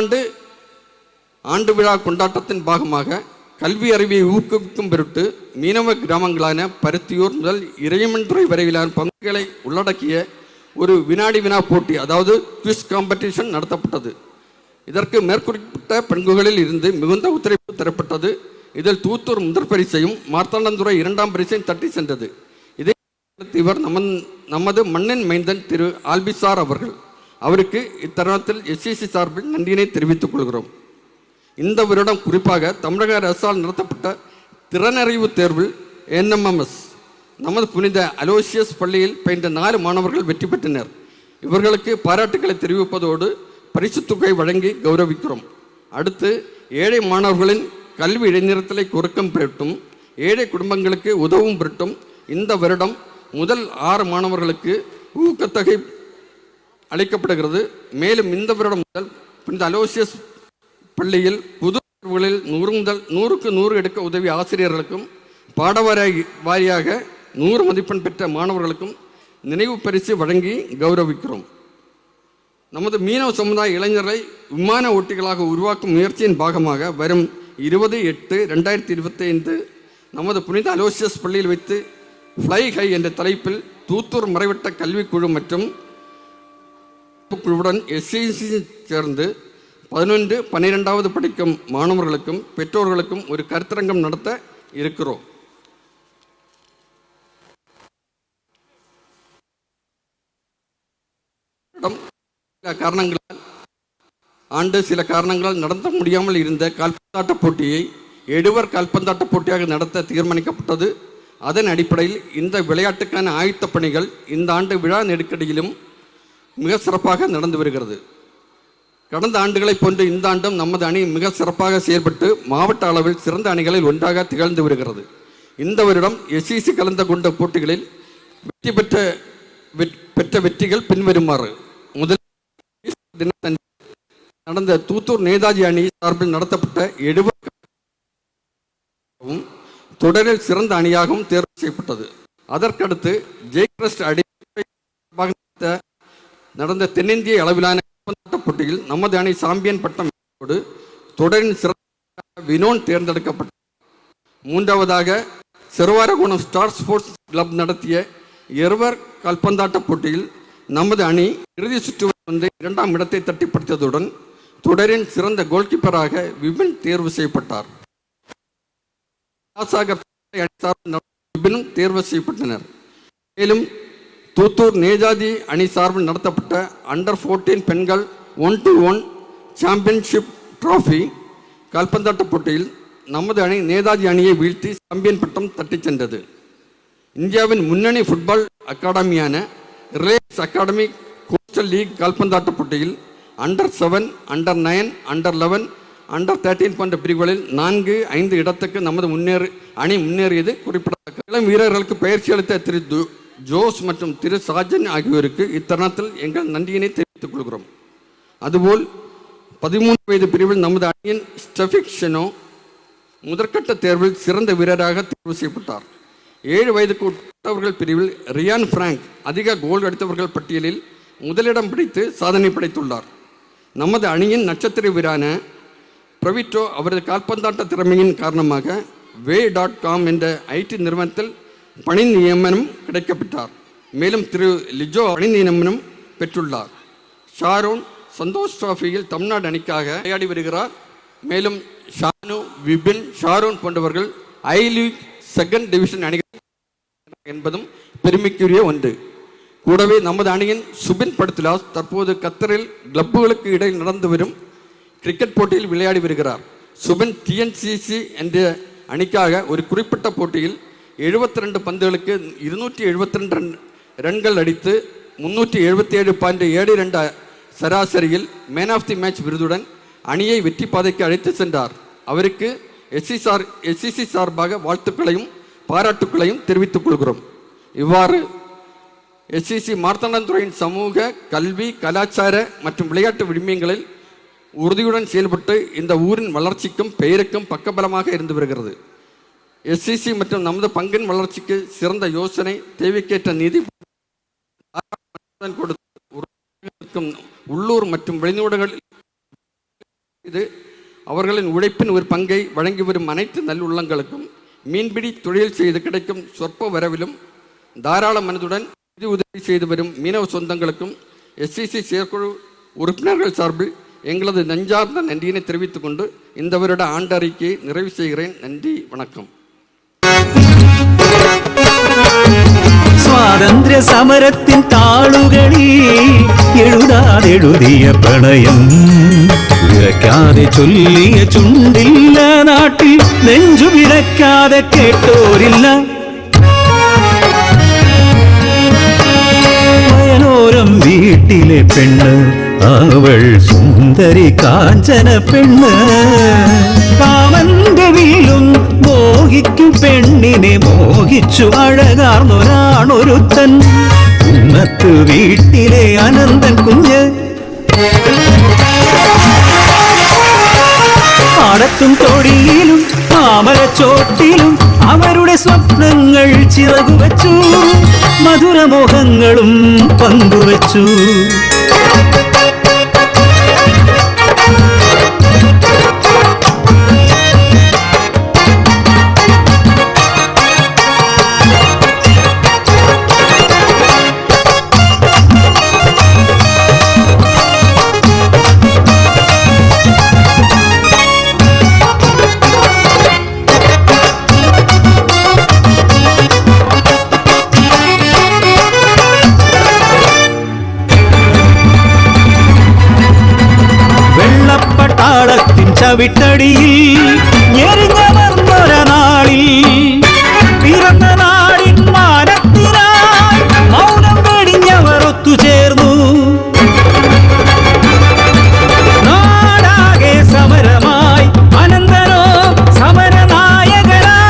ஆண்டு விழா கொண்டாட்டத்தின் பாகமாக கல்வி அறிவை ஊக்குவிக்கும் பொருட்டு மீனவ கிராமங்களான பருத்தியூர் முதல் இறையமன்துறை வரையிலான பங்குகளை உள்ளடக்கிய ஒரு வினாடி வினா போட்டி, அதாவது குவிஸ் காம்படிஷன் நடத்தப்பட்டது. இதற்கு மேற்குறிப்பிட்ட பண்புகளில் இருந்து மிகுந்த ஒத்துழைப்பு தரப்பட்டது. இதில் தூத்தூர் முதற் பரிசையும் மார்த்தாண்டந்துறை 2ஆம் பரிசையும் தட்டி சென்றது. இதை இவர் நமது மண்ணின் மைந்தன் திரு ஆல்பிசார் அவர்கள். அவருக்கு இத்தருணத்தில் எஸ்சிசி சார்பில் நன்றியினை தெரிவித்துக் கொள்கிறோம். இந்த வருடம் குறிப்பாக தமிழக அரசால் நடத்தப்பட்ட திறனறிவு தேர்வில் NMMS நமது புனித அலோசியஸ் பள்ளியில் பயின்ற 4 மாணவர்கள் வெற்றி பெற்றனர். இவர்களுக்கு பாராட்டுக்களை தெரிவிப்பதோடு பரிசு தொகை வழங்கி கௌரவிக்கிறோம். அடுத்து ஏழை மாணவர்களின் கல்வி இடைநிறுத்தலை குறைக்கும் பொருட்டும் ஏழை குடும்பங்களுக்கு உதவும் பொருட்டும் இந்த வருடம் முதல் 6 மாணவர்களுக்கு ஊக்கத்தொகை அளிக்கப்படுகிறது. மேலும் இந்த வருடம் முதல் புனித அலோசியஸ் பள்ளியில் புது தேர்வுகளில் 100 முதல் 100க்கு 100 எடுக்க உதவிய ஆசிரியர்களுக்கும் பாடவாரியாக 100 மதிப்பெண் பெற்ற மாணவர்களுக்கும் நினைவு பரிசு வழங்கி கௌரவிக்கிறோம். நமது மீனவ சமுதாய இளைஞர்களை விமான ஓட்டிகளாக உருவாக்கும் முயற்சியின் பாகமாக வரும் 20/8/2025 நமது புனித அலோசியஸ் பள்ளியில் வைத்து ஃப்ளை ஹை என்ற தலைப்பில் தூத்தூர் மறைவட்ட கல்விக்குழு மற்றும் குழுவுடன் எஸ்சிசி சேர்ந்து 11, 12வது படிக்கும் மாணவர்களுக்கும் பெற்றோர்களுக்கும் ஒரு கருத்தரங்கம் நடத்த இருக்கிறோம். சில காரணங்களால் நடத்த முடியாமல் இருந்த கால்பந்தாட்ட போட்டியை எடுவர் கால்பந்தாட்ட போட்டியாக நடத்த தீர்மானிக்கப்பட்டது. அதன் அடிப்படையில் இந்த விளையாட்டுக்கான ஆயத்த பணிகள் இந்த ஆண்டு விழா நெருக்கடியிலும் மிக சிறப்பாக நடந்து வருகிறது. கடந்த ஆண்டுகளைப் போன்று இந்த ஆண்டும் நமது அணி மிக சிறப்பாக செயல்பட்டு மாவட்ட அளவில் சிறந்த அணிகளில் ஒன்றாக திகழ்ந்து வருகிறது. இந்த வருடம் எஸ்சிசி கலந்து கொண்ட போட்டிகளில் பெற்ற வெற்றிகள் பின்வருமாறு. முதல் நடந்த தூத்தூர் நேதாஜி அணி சார்பில் நடத்தப்பட்ட தொடரில் சிறந்த அணியாகவும் தேர்வு செய்யப்பட்டது. அதற்கடுத்து ஜெய்கிரஸ்ட் அடி நடந்த தென்னிந்திய அளவிலான போட்டியில் நமது அணி சாம்பியன் பட்டம் தொடரின் சிறந்த வினோன் தேர்ந்தெடுக்கப்பட்டார். மூன்றாவதாக செருவாரகுணம் ஸ்டார் ஸ்போர்ட்ஸ் கிளப் நடத்திய இருவர் கால்பந்தாட்ட போட்டியில் நமது அணி இறுதி சுற்று வந்து 2ஆம் இடத்தை தட்டிப்படுத்தியதுடன் தொடரின் சிறந்த கோல்கீப்பராக விபின் தேர்வு செய்யப்பட்டார். விபினும் தேர்வு செய்யப்பட்டனர். மேலும் தூத்தூர் நேதாஜி அணி சார்பில் நடத்தப்பட்ட அண்டர் 14 பெண்கள் 1-1 சாம்பியன்ஷிப் டிராஃபி கால்பந்தாட்ட போட்டியில் நமது அணி நேதாஜி அணியை வீழ்த்தி சாம்பியன் பட்டம் தட்டிச் சென்றது. இந்தியாவின் முன்னணி ஃபுட்பால் அகாடமியான ரிலையன்ஸ் அகாடமி கோஸ்டல் லீக் கால்பந்தாட்ட போட்டியில் அண்டர் 7, அண்டர் 9, அண்டர் 11, அண்டர் 13 போன்ற பிரிவுகளில் 4, 5 இடத்துக்கு நமது அணி முன்னேறியது குறிப்பிடத்தக்க. இளம் வீரர்களுக்கு பயிற்சி அளித்த திரு ஜோஸ் மற்றும் திரு சாஜன் ஆகியோருக்கு இத்தருணத்தில் எங்கள் நன்றியினை தெரிவித்துக் கொள்கிறோம். அதுபோல் 13 வயது பிரிவில் நமது அணியின் ஸ்டெஃபிக் ஷெனோ முதற்கட்ட தேர்வில் சிறந்த வீரராக தேர்வு செய்யப்பட்டார். 7 வயதுக்கு உட்பட்டவர்கள் பிரிவில் ரியான் பிராங்க் அதிக கோல் அடித்தவர்கள் பட்டியலில் முதலிடம் பிடித்து சாதனை படைத்துள்ளார். நமது அணியின் நட்சத்திர வீரான பிரவிட்டோ அவரது கால்பந்தாட்ட திறமையின் காரணமாக வே.com என்ற ஐடி நிறுவனத்தில் பணி நியமனம் கிடைக்கப்பட்டார். மேலும் திரு லிஜோ பணி நியமனம் பெற்றுள்ளார். ஷாரோன் சந்தோஷ் டிராஃபியில் தமிழ்நாடு அணிக்காக விளையாடி வருகிறார். மேலும் ஷானு, விபின், ஷாரோன் போன்றவர்கள் ஐ லீக் 2nd டிவிஷன் அணிகள் என்பதும் பெருமைக்குரிய ஒன்று. கூடவே நமது அணியின் சுபின் படுத்துலாஸ் தற்போது கத்தரில் கிளப்புகளுக்கு இடையில் நடந்து வரும் கிரிக்கெட் போட்டியில் விளையாடி வருகிறார். சுபின் டிஎன்சிசி என்ற அணிக்காக ஒரு குறிப்பிட்ட போட்டியில் 72 பந்துகளுக்கு 272 ரன்கள் அடித்து 377.72 சராசரியில் மேன் ஆஃப் தி மேட்ச் விருதுடன் அணியை வெற்றி பாதைக்கு அழைத்து சென்றார். அவருக்கு எஸ்சிசி சார்பாக வாழ்த்துக்களையும் பாராட்டுக்களையும் தெரிவித்துக் கொள்கிறோம். இவ்வாறு எஸ்சிசி மார்த்தாண்டம் துறையின் சமூக, கல்வி, கலாச்சார மற்றும் விளையாட்டு விழுமியங்களில் உறுதியுடன் செயல்பட்டு இந்த ஊரின் வளர்ச்சிக்கும் பெயருக்கும் பக்கபலமாக இருந்து வருகிறது. எஸ்சிசி மற்றும் நமது பங்கின் வளர்ச்சிக்கு சிறந்த யோசனை, தேவைக்கேற்ற நிதி கொடுத்து உள்ளூர் மற்றும் வெளிநாடுகளில் இது அவர்களின் உழைப்பின் ஒரு பங்கை வழங்கி வரும் அனைத்து நல்லுள்ளங்களுக்கும் மீன்பிடி தொழில் செய்து கிடைக்கும் சொற்ப வரவிலும் தாராள மனதுடன் நிதி உதவி செய்து வரும் மீனவ சொந்தங்களுக்கும் எஸ்சிசி செயற்குழு உறுப்பினர்கள் சார்பில் எங்களது நெஞ்சார்ந்த நன்றியினை தெரிவித்துக் கொண்டு இந்த வருட ஆண்டு அறிக்கையை நிறைவு செய்கிறேன். நன்றி, வணக்கம். സ്വാതന്ത്ര്യ സമരത്തിൻ താളുകളിൽ എഴുതാതെഴുതിയ പ്രണയം വിറയ്ക്കാതെ ചൊല്ലിയ ചുണ്ടില്ല, നാട്ടിൽ നെഞ്ചു വിറയ്ക്കാതെ കേട്ടോരില്ല. വയലോരം വീട്ടിലെ പെണ്ണ്, അവൾ സുന്ദരി കാഞ്ചന പെണ്ണ്. കാമന്റെ വീലും മോഹിക്കും പെണ്ണിനെ മോഹിച്ചു അഴകാർന്നൊരാണൊരുത്തൻ. ഉന്നത്ത് വീട്ടിലെ അനന്തൻ കുഞ്ഞ് പാടത്തും തൊടിയിലും മാമലച്ചോട്ടിലും അവരുടെ സ്വപ്നങ്ങൾ ചിറകുവച്ചു. മധുരമോഹങ്ങളും പങ്കുവച്ചു. ചവിട്ടടിയിൽ ഞെരിഞ്ഞമർന്നൊര നാളിൽ പിറന്ന നാടിൻ മാനത്തിനായി മൗനം വെടിഞ്ഞവർ ഒത്തുചേർന്നു. നാടാകെ സമരമായി അനന്തരോ സമരനായകനായി.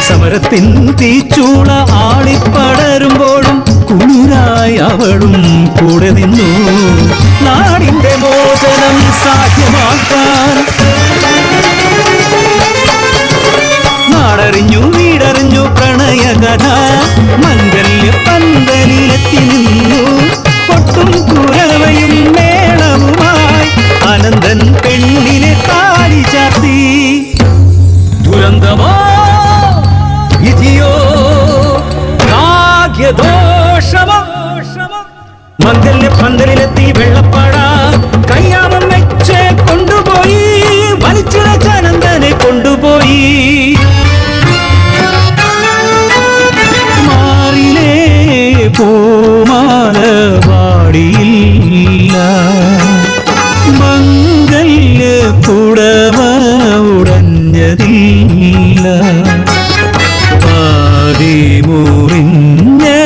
സമരത്തിൻ തീച്ചൂള ആളിപ്പടരുമ്പോഴും കുളിരായി അവളും കൂടെ നിന്നു. നാടിന്റെ മോചനം സാധ്യമാക്കാൻ നാടറിഞ്ഞു വീടറിഞ്ഞു പ്രണയകഥ മംഗല്യ പന്തലിലെത്തി നിന്നു. കൊട്ടും കുരവയും മേളവുമായി അനന്തൻ പെണ്ണിനെ താലി ചാർത്തി. ദുരന്തമോ വിധിയോ ഭാഗ്യദോഷമോ മംഗല്യ പന്തലിലെത്തി വെള്ളപ്പാട കയ്യാമം വെച്ച് കൊണ്ടുപോയി വലിച്ചിഴച്ച അനന്തനെ കൊണ്ടുപോയി. മാറിലേ പൂമാല പാടിയില്ല മംഗല്യ പുടവ ഉടഞ്ഞതില്ല. മുറിഞ്ഞ്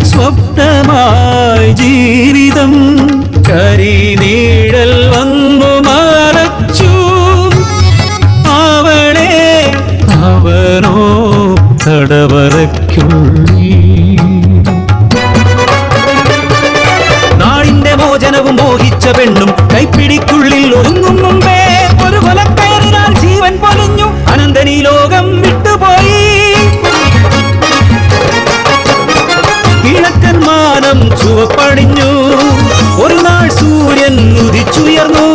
സ്വപ്നമായി ജീവിതം കരിനീഴൽ വന്നു മറച്ചു. അവളെ അവനോ തടവറയ്ക്കുള്ളിൽ. നാടിന്റെ മോചനവും മോഹിച്ച പെണ്ണും കൈപ്പിടിക്കുള്ളിൽ ഒതുങ്ങും മുമ്പേ ഒരു കൊലക്കയറിനാൽ ജീവൻ പൊലിഞ്ഞു. അനന്തനീ ലോകം വിട്ടുപോയി. കിഴക്കൻ മാനം ചുവപ്പണിഞ്ഞു. ഒരു നാൾ സൂര്യൻ ഉദിച്ചുയർന്നു.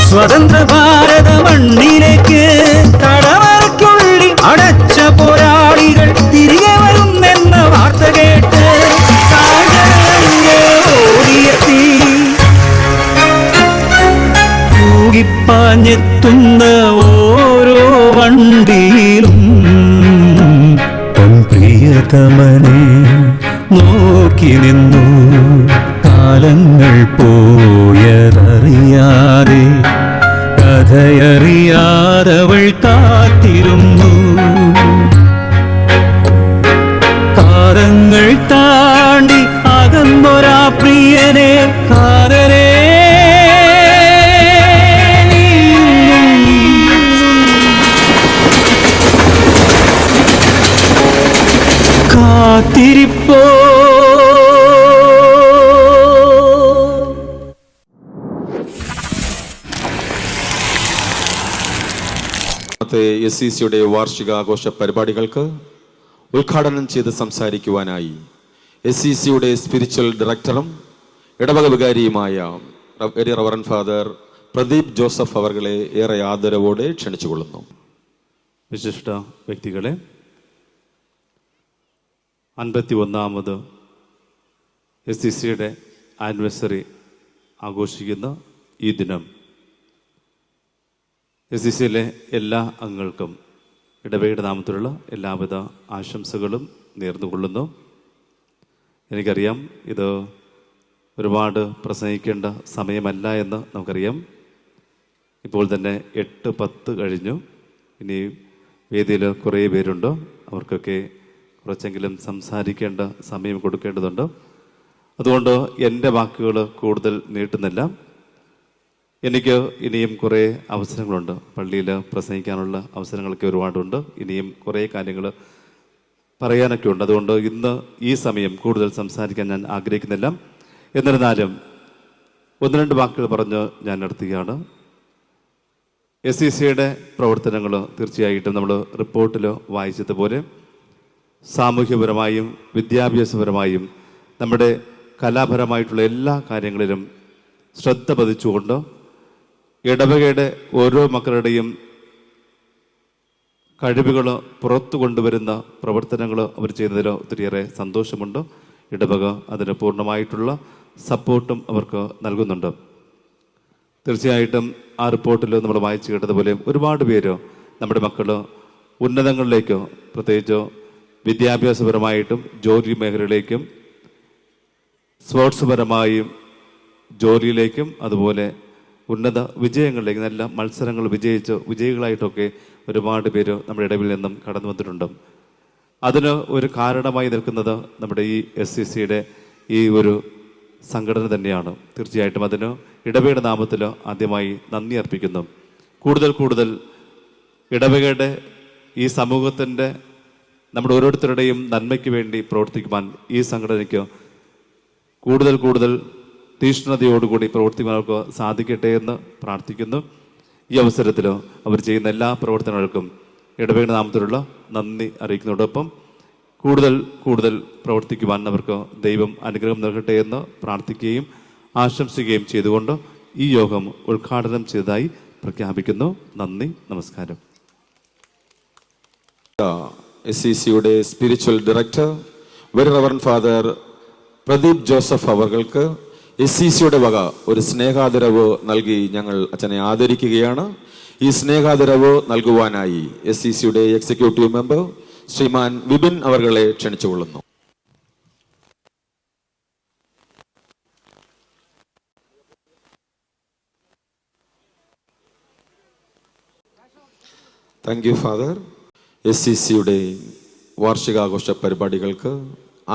സ്വതന്ത്ര ഭാരത മണ്ണിലേക്ക് തടവറയ്ക്കുള്ളിൽ അടച്ച പോരാളികൾ തിരികെ വരുന്നെന്ന വാർത്ത കേട്ട് ഓടിയെത്തി. തൂകിപ്പാഞ്ഞെത്തുന്ന ഓരോ വണ്ടിയിലും പ്രിയതമനെ നോക്കി നിന്നു. കാലങ്ങൾ പോയതറിയാതെ കഥയറിയാതവൾ കാത്തിരുന്നു. കാലങ്ങൾ താണ്ടി അകന്നൊരാ പ്രിയനെ കാതരേ കാത്തിരിപ്പോ. SCCയുടെ വാർഷികാഘോഷ പരിപാടികൾക്ക് ഉദ്ഘാടനം ചെയ്ത് സംസാരിക്കുവാനായി SCCയുടെ സ്പിരിച്വൽ ഡയറക്ടറും ഇടവക വികാരിയുമായ റവറൻഡ് ഫാദർ പ്രദീപ് ജോസഫ് അവർകളെ ഏറെ ആദരവോടെ ക്ഷണിച്ചുകൊള്ളുന്നു. വിശിഷ്ട വ്യക്തികളെ, 51ാമത് SCCയുടെ ആനിവേഴ്സറി ആഘോഷിക്കുന്ന ഈ ദിനം SCCയിലെ എല്ലാ അംഗങ്ങൾക്കും ഇടവകയുടെ നാമത്തിലുള്ള എല്ലാവിധ ആശംസകളും നേർന്നുകൊള്ളുന്നു. എനിക്കറിയാം ഇത് ഒരുപാട് പ്രസംഗിക്കേണ്ട സമയമല്ല എന്ന് നമുക്കറിയാം. ഇപ്പോൾ തന്നെ 8:10 കഴിഞ്ഞു. ഇനി വേദിയിൽ കുറേ പേരുണ്ട്. അവർക്കൊക്കെ കുറച്ചെങ്കിലും സംസാരിക്കേണ്ട സമയം കൊടുക്കേണ്ടതുണ്ട്. അതുകൊണ്ട് എൻ്റെ വാക്കുകൾ കൂടുതൽ നീട്ടുന്നില്ല. എനിക്ക് ഇനിയും കുറേ അവസരങ്ങളുണ്ട്. പള്ളിയിൽ പ്രസംഗിക്കാനുള്ള അവസരങ്ങളൊക്കെ ഒരുപാടുണ്ട്. ഇനിയും കുറേ കാര്യങ്ങൾ പറയാനൊക്കെ ഉണ്ട്. അതുകൊണ്ട് ഇന്ന് ഈ സമയം കൂടുതൽ സംസാരിക്കാൻ ഞാൻ ആഗ്രഹിക്കുന്നില്ല. എന്നിരുന്നാലും 1-2 വാക്കുകൾ പറഞ്ഞ് ഞാൻ നിർത്തുകയാണ്. SCCയുടെ പ്രവർത്തനങ്ങൾ തീർച്ചയായിട്ടും നമ്മൾ റിപ്പോർട്ടിൽ വായിച്ചതുപോലെ സാമൂഹ്യപരമായും വിദ്യാഭ്യാസപരമായും നമ്മുടെ കലാപരമായിട്ടുള്ള എല്ലാ കാര്യങ്ങളിലും ശ്രദ്ധ പതിച്ചുകൊണ്ട് ഇടവകയുടെ ഓരോ മക്കളുടെയും കഴിവുകൾ പുറത്തു കൊണ്ടുവരുന്ന പ്രവർത്തനങ്ങൾ അവർ ചെയ്യുന്നതിൽ ഒത്തിരിയേറെ സന്തോഷമുണ്ട്. ഇടവക അതിന് പൂർണ്ണമായിട്ടുള്ള സപ്പോർട്ടും അവർക്ക് നൽകുന്നുണ്ട്. തീർച്ചയായിട്ടും ആ റിപ്പോർട്ടിൽ നമ്മൾ വായിച്ചു കേട്ടതുപോലെ ഒരുപാട് പേര് നമ്മുടെ മക്കൾ ഉന്നതങ്ങളിലേക്ക്, പ്രത്യേകിച്ച് വിദ്യാഭ്യാസപരമായിട്ടും ജോലി മേഖലയിലേക്കും സ്പോർട്സ് പരമായും ജോലിയിലേക്കും അതുപോലെ ഉന്നത വിജയങ്ങളിലേക്ക് നല്ല മത്സരങ്ങൾ വിജയിച്ച് വിജയികളായിട്ടൊക്കെ ഒരുപാട് പേര് നമ്മുടെ ഇടവിൽ നിന്നും കടന്നു വന്നിട്ടുണ്ട്. അതിന് ഒരു കാരണമായി നിൽക്കുന്നത് നമ്മുടെ ഈ SCCയുടെ ഈ ഒരു സംഘടന തന്നെയാണ്. തീർച്ചയായിട്ടും അതിന് ഇടവകയുടെ നാമത്തിൽ ആദ്യമായി നന്ദി അർപ്പിക്കുന്നു. കൂടുതൽ ഇടവകയുടെ ഈ സമൂഹത്തിൻ്റെ നമ്മുടെ ഓരോരുത്തരുടെയും നന്മയ്ക്ക് വേണ്ടി പ്രവർത്തിക്കുവാൻ ഈ സംഘടനയ്ക്ക് കൂടുതൽ തീഷ്ണതയോടുകൂടി പ്രവർത്തിക്കുന്നവർക്ക് സാധിക്കട്ടെ എന്ന് പ്രാർത്ഥിക്കുന്നു. ഈ അവസരത്തിൽ അവർ ചെയ്യുന്ന എല്ലാ പ്രവർത്തനങ്ങൾക്കും ഇടവകയുടെ നാമത്തിലുള്ള നന്ദി അറിയിക്കുന്നതോടൊപ്പം കൂടുതൽ പ്രവർത്തിക്കുവാൻ അവർക്ക് ദൈവം അനുഗ്രഹം നൽകട്ടെ എന്ന് പ്രാർത്ഥിക്കുകയും ആശംസിക്കുകയും ചെയ്തുകൊണ്ട് ഈ യോഗം ഉദ്ഘാടനം ചെയ്തതായി പ്രഖ്യാപിക്കുന്നു. നന്ദി, നമസ്കാരം. SCCയുടെ spiritual director very reverend father Pradeep Joseph അവർക്ക് SCCയുടെ വക ഒരു സ്നേഹാദരവ് നൽകി ഞങ്ങൾ അച്ഛനെ ആദരിക്കുകയാണ്. ഈ സ്നേഹാദരവ് നൽകുവാനായി SCCയുടെ എക്സിക്യൂട്ടീവ് മെമ്പർ ശ്രീമാൻ വിപിൻ അവരെ ക്ഷണിച്ചുകൊള്ളുന്നു. Thank you father. SCCയുടെ വാർഷികാഘോഷ പരിപാടികൾക്ക്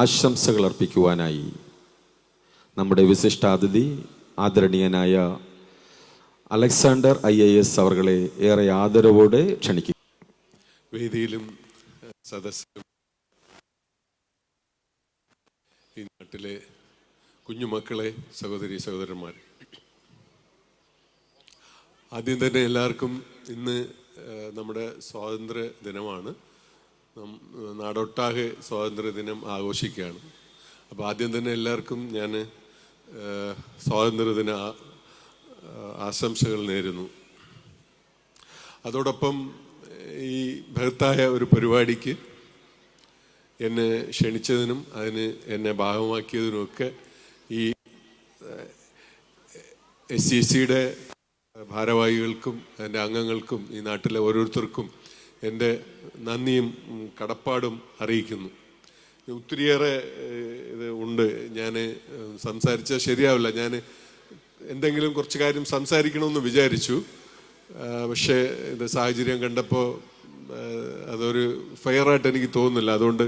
ആശംസകൾ അർപ്പിക്കുവാനായി നമ്മുടെ വിശിഷ്ടാതിഥി ആദരണീയനായ അലക്സാണ്ടർ IAS അവരെ ഏറെ ആദരവോടെ ക്ഷണിക്കും. വേദിയിലും സദസ്സിലും ഈ നാട്ടിലെ കുഞ്ഞുമക്കളെ, സഹോദരി സഹോദരന്മാർ, ആദ്യം തന്നെ എല്ലാവർക്കും ഇന്ന് നമ്മുടെ സ്വാതന്ത്ര്യ ദിനമാണ്. നാടൊട്ടാകെ സ്വാതന്ത്ര്യ ദിനം ആഘോഷിക്കുകയാണ്. അപ്പോൾ ആദ്യം തന്നെ എല്ലാവർക്കും ഞാൻ സ്വാതന്ത്ര്യദിന ആശംസകൾ നേരുന്നു. അതോടൊപ്പം ഈ ബൃഹത്തായ ഒരു പരിപാടിക്ക് എന്നെ ക്ഷണിച്ചതിനും അതിന് എന്നെ ഭാഗമാക്കിയതിനുമൊക്കെ ഈ SCCയുടെ ഭാരവാഹികൾക്കും എൻ്റെ അംഗങ്ങൾക്കും ഈ നാട്ടിലെ ഓരോരുത്തർക്കും എൻ്റെ നന്ദിയും കടപ്പാടും അറിയിക്കുന്നു. ഒത്തിരിയേറെ ഇത് ഉണ്ട്. ഞാൻ സംസാരിച്ചാൽ ശരിയാവില്ല. ഞാൻ എന്തെങ്കിലും കുറച്ച് കാര്യം സംസാരിക്കണമെന്ന് വിചാരിച്ചു. പക്ഷേ ഇത് സാഹചര്യം കണ്ടപ്പോൾ അതൊരു ഫെയറായിട്ട് എനിക്ക് തോന്നുന്നില്ല. അതുകൊണ്ട്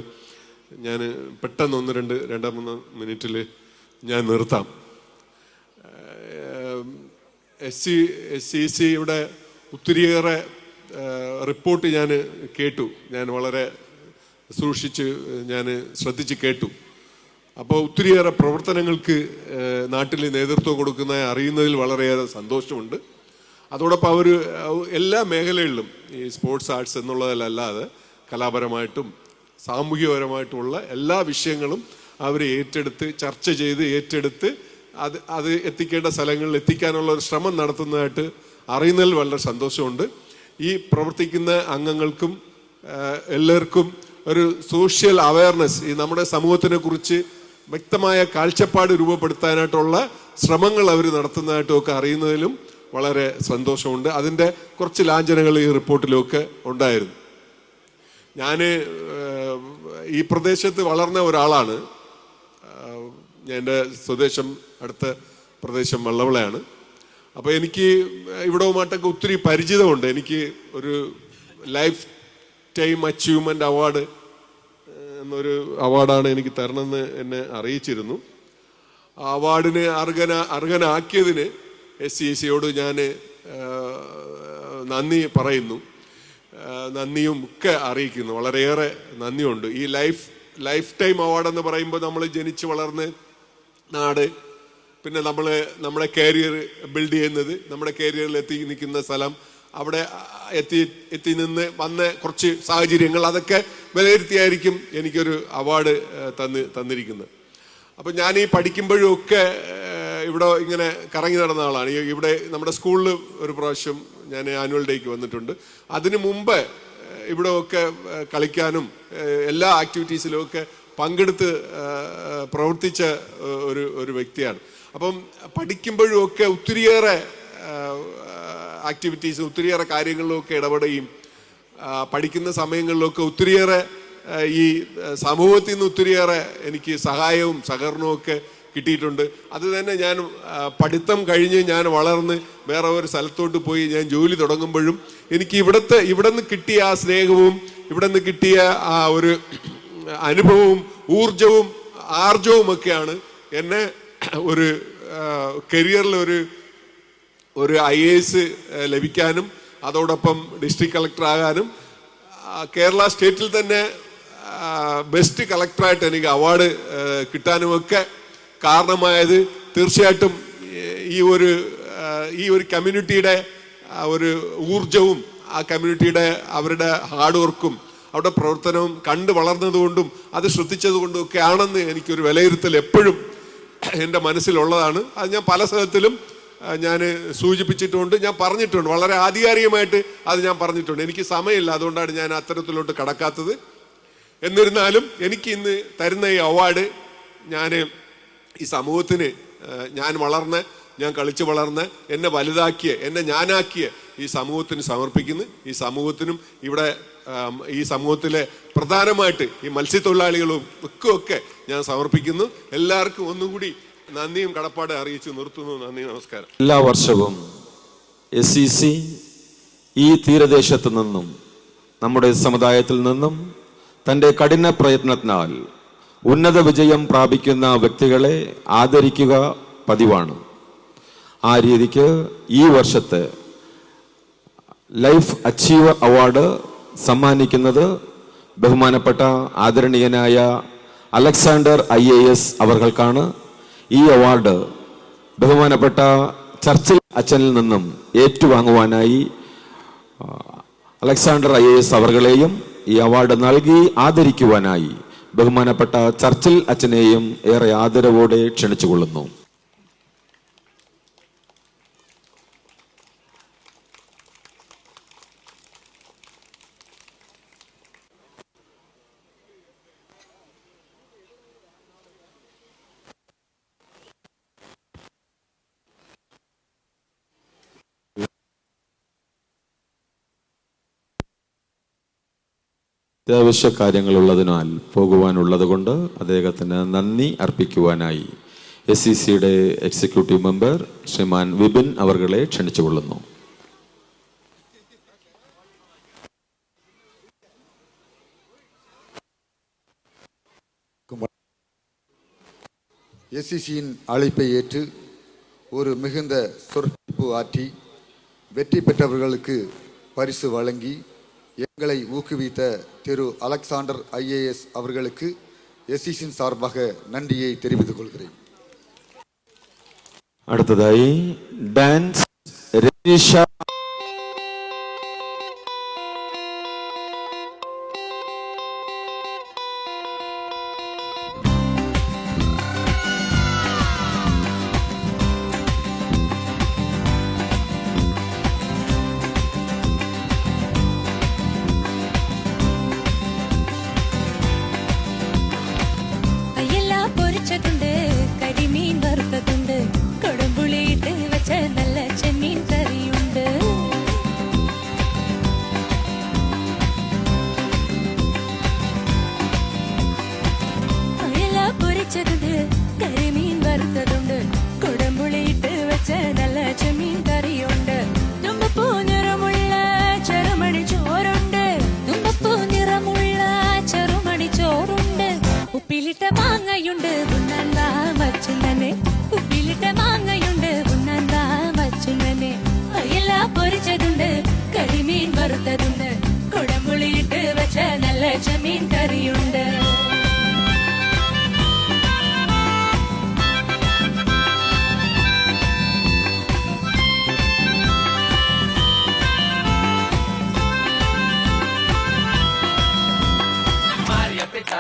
ഞാൻ പെട്ടെന്ന് രണ്ടോ മൂന്നോ മിനിറ്റിൽ ഞാൻ നിർത്താം. SCCയുടെ ഒത്തിരിയേറെ റിപ്പോർട്ട് ഞാൻ കേട്ടു. ഞാൻ വളരെ സൂക്ഷിച്ച് ശ്രദ്ധിച്ച് കേട്ടു. അപ്പോൾ ഒത്തിരിയേറെ പ്രവർത്തനങ്ങൾക്ക് നാട്ടിൽ നേതൃത്വം കൊടുക്കുന്ന അറിയുന്നതിൽ വളരെയേറെ സന്തോഷമുണ്ട്. അതോടൊപ്പം അവർ എല്ലാ മേഖലകളിലും ഈ സ്പോർട്സ് ആർട്സ് എന്നുള്ളതിലല്ലാതെ കലാപരമായിട്ടും സാമൂഹികപരമായിട്ടുമുള്ള എല്ലാ വിഷയങ്ങളും അവർ ചർച്ച ചെയ്ത് ഏറ്റെടുത്ത് അത് എത്തിക്കേണ്ട സ്ഥലങ്ങളിൽ എത്തിക്കാനുള്ള ഒരു ശ്രമം നടത്തുന്നതായിട്ട് അറിയുന്നതിൽ വളരെ സന്തോഷമുണ്ട്. ഈ പ്രവർത്തിക്കുന്ന അംഗങ്ങൾക്കും എല്ലാവർക്കും ഒരു സോഷ്യൽ അവയർനെസ്, ഈ നമ്മുടെ സമൂഹത്തിനെ കുറിച്ച് വ്യക്തമായ കാഴ്ചപ്പാട് രൂപപ്പെടുത്താനായിട്ടുള്ള ശ്രമങ്ങൾ അവർ നടത്തുന്നതായിട്ടും ഒക്കെ അറിയുന്നതിലും വളരെ സന്തോഷമുണ്ട്. അതിൻ്റെ കുറച്ച് ലാഞ്ചനകൾ ഈ റിപ്പോർട്ടിലൊക്കെ ഉണ്ടായിരുന്നു. ഞാൻ ഈ പ്രദേശത്ത് വളർന്ന ഒരാളാണ്. എൻ്റെ സ്വദേശം അടുത്ത പ്രദേശം വള്ളവിളയാണ്. അപ്പോൾ എനിക്ക് ഇവിടവുമായിട്ടൊക്കെ ഒത്തിരി പരിചിതമുണ്ട്. എനിക്ക് ഒരു ലൈഫ് ടൈം അച്ചീവ്മെൻ്റ് അവാർഡ് എന്നൊരു അവാർഡാണ് എനിക്ക് തരണമെന്ന് എന്നെ അറിയിച്ചിരുന്നു. ആ അവാർഡിന് അർഹനാക്കിയതിന് SCCയോട് ഞാൻ നന്ദി പറയുന്നു, നന്ദിയും ഒക്കെ അറിയിക്കുന്നു. വളരെയേറെ നന്ദിയുണ്ട്. ഈ ലൈഫ് ടൈം അവാർഡെന്ന് പറയുമ്പോൾ നമ്മൾ ജനിച്ച് വളർന്ന് നാട്, പിന്നെ നമ്മുടെ കരിയർ ബിൽഡ് ചെയ്യുന്നത്, നമ്മുടെ കരിയറിൽ എത്തി നിൽക്കുന്ന സ്ഥലം, അവിടെ എത്തി നിന്ന് വന്ന കുറച്ച് സാഹചര്യങ്ങൾ അതൊക്കെ വിലയിരുത്തിയായിരിക്കും എനിക്കൊരു അവാർഡ് തന്നിരിക്കുന്നത്. അപ്പം ഞാൻ ഈ പഠിക്കുമ്പോഴും ഒക്കെ ഇവിടെ ഇങ്ങനെ കറങ്ങി നടന്ന ആളാണ്. ഇവിടെ നമ്മുടെ സ്കൂളിൽ ഒരു പ്രാവശ്യം ഞാൻ ആനുവൽ ഡേക്ക് വന്നിട്ടുണ്ട്. അതിനു മുമ്പ് ഇവിടെ ഒക്കെ കളിക്കാനും എല്ലാ ആക്ടിവിറ്റീസിലും ഒക്കെ പങ്കെടുത്ത് പ്രവർത്തിച്ച ഒരു വ്യക്തിയാണ്. അപ്പം പഠിക്കുമ്പോഴും ഒക്കെ ഒത്തിരിയേറെ ആക്ടിവിറ്റീസ് ഒത്തിരിയേറെ കാര്യങ്ങളിലൊക്കെ ഇടപെടുകയും പഠിക്കുന്ന സമയങ്ങളിലൊക്കെ ഒത്തിരിയേറെ ഈ സമൂഹത്തിൽ നിന്ന് ഒത്തിരിയേറെ എനിക്ക് സഹായവും സഹകരണവും ഒക്കെ കിട്ടിയിട്ടുണ്ട്. അത് തന്നെ ഞാൻ പഠിത്തം കഴിഞ്ഞ് ഞാൻ വളർന്ന് വേറെ ഒരു സ്ഥലത്തോട്ട് പോയി ഞാൻ ജോലി തുടങ്ങുമ്പോഴും എനിക്ക് ഇവിടെ നിന്ന് കിട്ടിയ ആ സ്നേഹവും ഇവിടെ നിന്ന് കിട്ടിയ ആ ഒരു അനുഭവവും ഊർജവും ആർജവും ഒക്കെയാണ് എന്നെ ഒരു കരിയറിൽ ഒരു IAS ലഭിക്കാനും അതോടൊപ്പം ഡിസ്ട്രിക്ട് കളക്ടർ ആകാനും കേരള സ്റ്റേറ്റിൽ തന്നെ ബെസ്റ്റ് കളക്ടറായിട്ട് എനിക്ക് അവാർഡ് കിട്ടാനുമൊക്കെ കാരണമായത് തീർച്ചയായിട്ടും ഈ ഒരു കമ്മ്യൂണിറ്റിയുടെ ഒരു ഊർജവും ആ കമ്മ്യൂണിറ്റിയുടെ അവരുടെ ഹാർഡ് വർക്കും അവരുടെ പ്രവർത്തനവും കണ്ടു വളർന്നതുകൊണ്ടും അത് ശ്രദ്ധിച്ചതുകൊണ്ടും ഒക്കെ ആണെന്ന് എനിക്കൊരു വിലയിരുത്തൽ എപ്പോഴും എൻ്റെ മനസ്സിലുള്ളതാണ്. അത് ഞാൻ പല സ്ഥലത്തിലും ഞാൻ സൂചിപ്പിച്ചിട്ടുണ്ട്, ഞാൻ പറഞ്ഞിട്ടുണ്ട്, വളരെ ആധികാരികമായിട്ട് അത് ഞാൻ പറഞ്ഞിട്ടുണ്ട്. എനിക്ക് സമയമില്ല, അതുകൊണ്ടാണ് ഞാൻ അത്തരത്തിലോട്ട് കടക്കാത്തത്. എന്നിരുന്നാലും എനിക്ക് ഇന്ന് തരുന്ന ഈ അവാർഡ് ഞാൻ ഈ സമൂഹത്തിന് ഞാൻ കളിച്ചു വളർന്ന് എന്നെ വലുതാക്കിയ എന്നെ ഞാനാക്കിയ ഈ സമൂഹത്തിന് സമർപ്പിക്കുന്നു. ഈ സമൂഹത്തിനും ഇവിടെ ഈ സമൂഹത്തിലെ പ്രധാനമായിട്ട് ഈ മത്സ്യത്തൊഴിലാളികളും ഒക്കെ ഞാൻ സമർപ്പിക്കുന്നു. എല്ലാവർക്കും ഒന്നുകൂടി നന്ദിയും കടപ്പാട് അറിയിച്ചു നിർത്തുന്നു. നന്ദി, നമസ്കാരം. എല്ലാ വർഷവും SEC ഈ തീരദേശത്ത് നിന്നും നമ്മുടെ സമുദായത്തിൽ നിന്നും തൻ്റെ കഠിന പ്രയത്നത്തിനാൽ ഉന്നത വിജയം പ്രാപിക്കുന്ന വ്യക്തികളെ ആദരിക്കുക പതിവാണ്. ആ രീതിക്ക് ഈ വർഷത്തെ ലൈഫ് അച്ചീവർ അവാർഡ് സമ്മാനിക്കുന്നത് ബഹുമാനപ്പെട്ട ആദരണീയനായ അലക്സാണ്ടർ IAS അവർകൾക്കാണ്. ഈ അവാർഡ് ബഹുമാനപ്പെട്ട ചർച്ചിൽ അച്ഛനിൽ നിന്നും ഏറ്റുവാങ്ങുവാനായി അലക്സാണ്ടർ IAS അവർകളെയും ഈ അവാർഡ് നൽകി ആദരിക്കുവാനായി ബഹുമാനപ്പെട്ട ചർച്ചിൽ അച്ഛനെയും ഏറെ ആദരവോടെ ക്ഷണിച്ചുകൊള്ളുന്നു. അത്യാവശ്യ കാര്യങ്ങളുള്ളതിനാൽ പോകുവാനുള്ളത് കൊണ്ട് അദ്ദേഹത്തിന് നന്ദി അർപ്പിക്കുവാനായി SECയുടെ എക്സിക്യൂട്ടീവ് മെമ്പർ ശ്രീമാൻ വിപിൻ അവർകളെ ക്ഷണിച്ചുകൊള്ളുന്നു. SECயின் அழைப்பை ஏற்று ஒரு மிகுந்த சொற்பொழிப்பு ஆற்றி வெற்றி பெற்றவர்களுக்கு பரிசு வழங்கி எங்களை ஊக்குவித்த திரு அலெக்சாண்டர் IAS அவர்களுக்கு SECயின் சார்பாக நன்றியை தெரிவித்துக் கொள்கிறேன். അടുത്തതായി dance Rajisha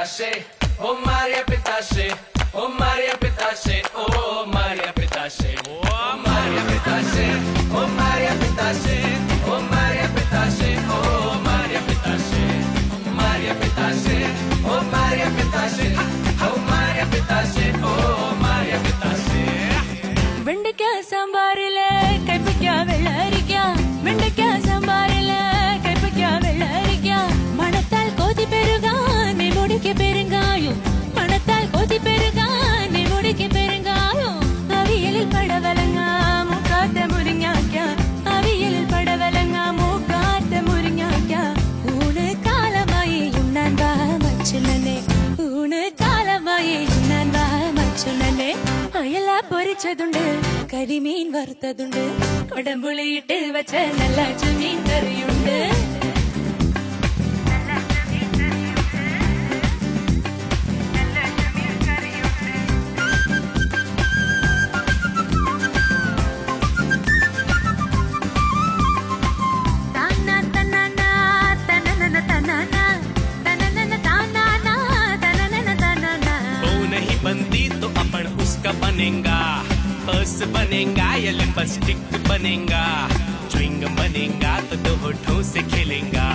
Pitache, oh Maria Pitache, oh Maria Pitache, oh Maria Pitache, oh Maria Pitache, oh Maria Pitache, oh Maria Pitache, oh Maria Pitache, Maria Pitache, oh Maria Pitache, oh Maria Pitache, oh Maria Pitache. வெண்டைக்காய் சாம்பாரில கைப்பக்காய் வெள்ளரிக்காய், வெண்டைக்காய் சாம்பாரில கைப்பக்காய் வெள்ளரிக்காய், மணத்தால் கோதி பெருகா நீ முடிக்க பெருங்காயம், மணத்தால் கோதி பெருகா நீ முடிக்க பெருங்காயம், அவியலில் படவலங்கா மூக்காத்த முருங்காக்கா, அவியலில் படவலங்கா மூக்காத்த முருங்காக்கா, ஊனு காலமாயி உண்ணான் வா மச்சுனனே, ஊனு காலமாயி உண்ணான் வா மச்சுனனே, அயலா பொரிச்சதுண்டு കരിമീൻ വറുത്തതുണ്ട്, കൊടമ്പുളിയിട്ട് വെച്ച നല്ല ചെമ്മീൻ കറിയുണ്ട്. पर्स बनेगा या लिपस्टिक बनेगा, च्युइंगम बनेगा तो दो होठों से खेलेगा,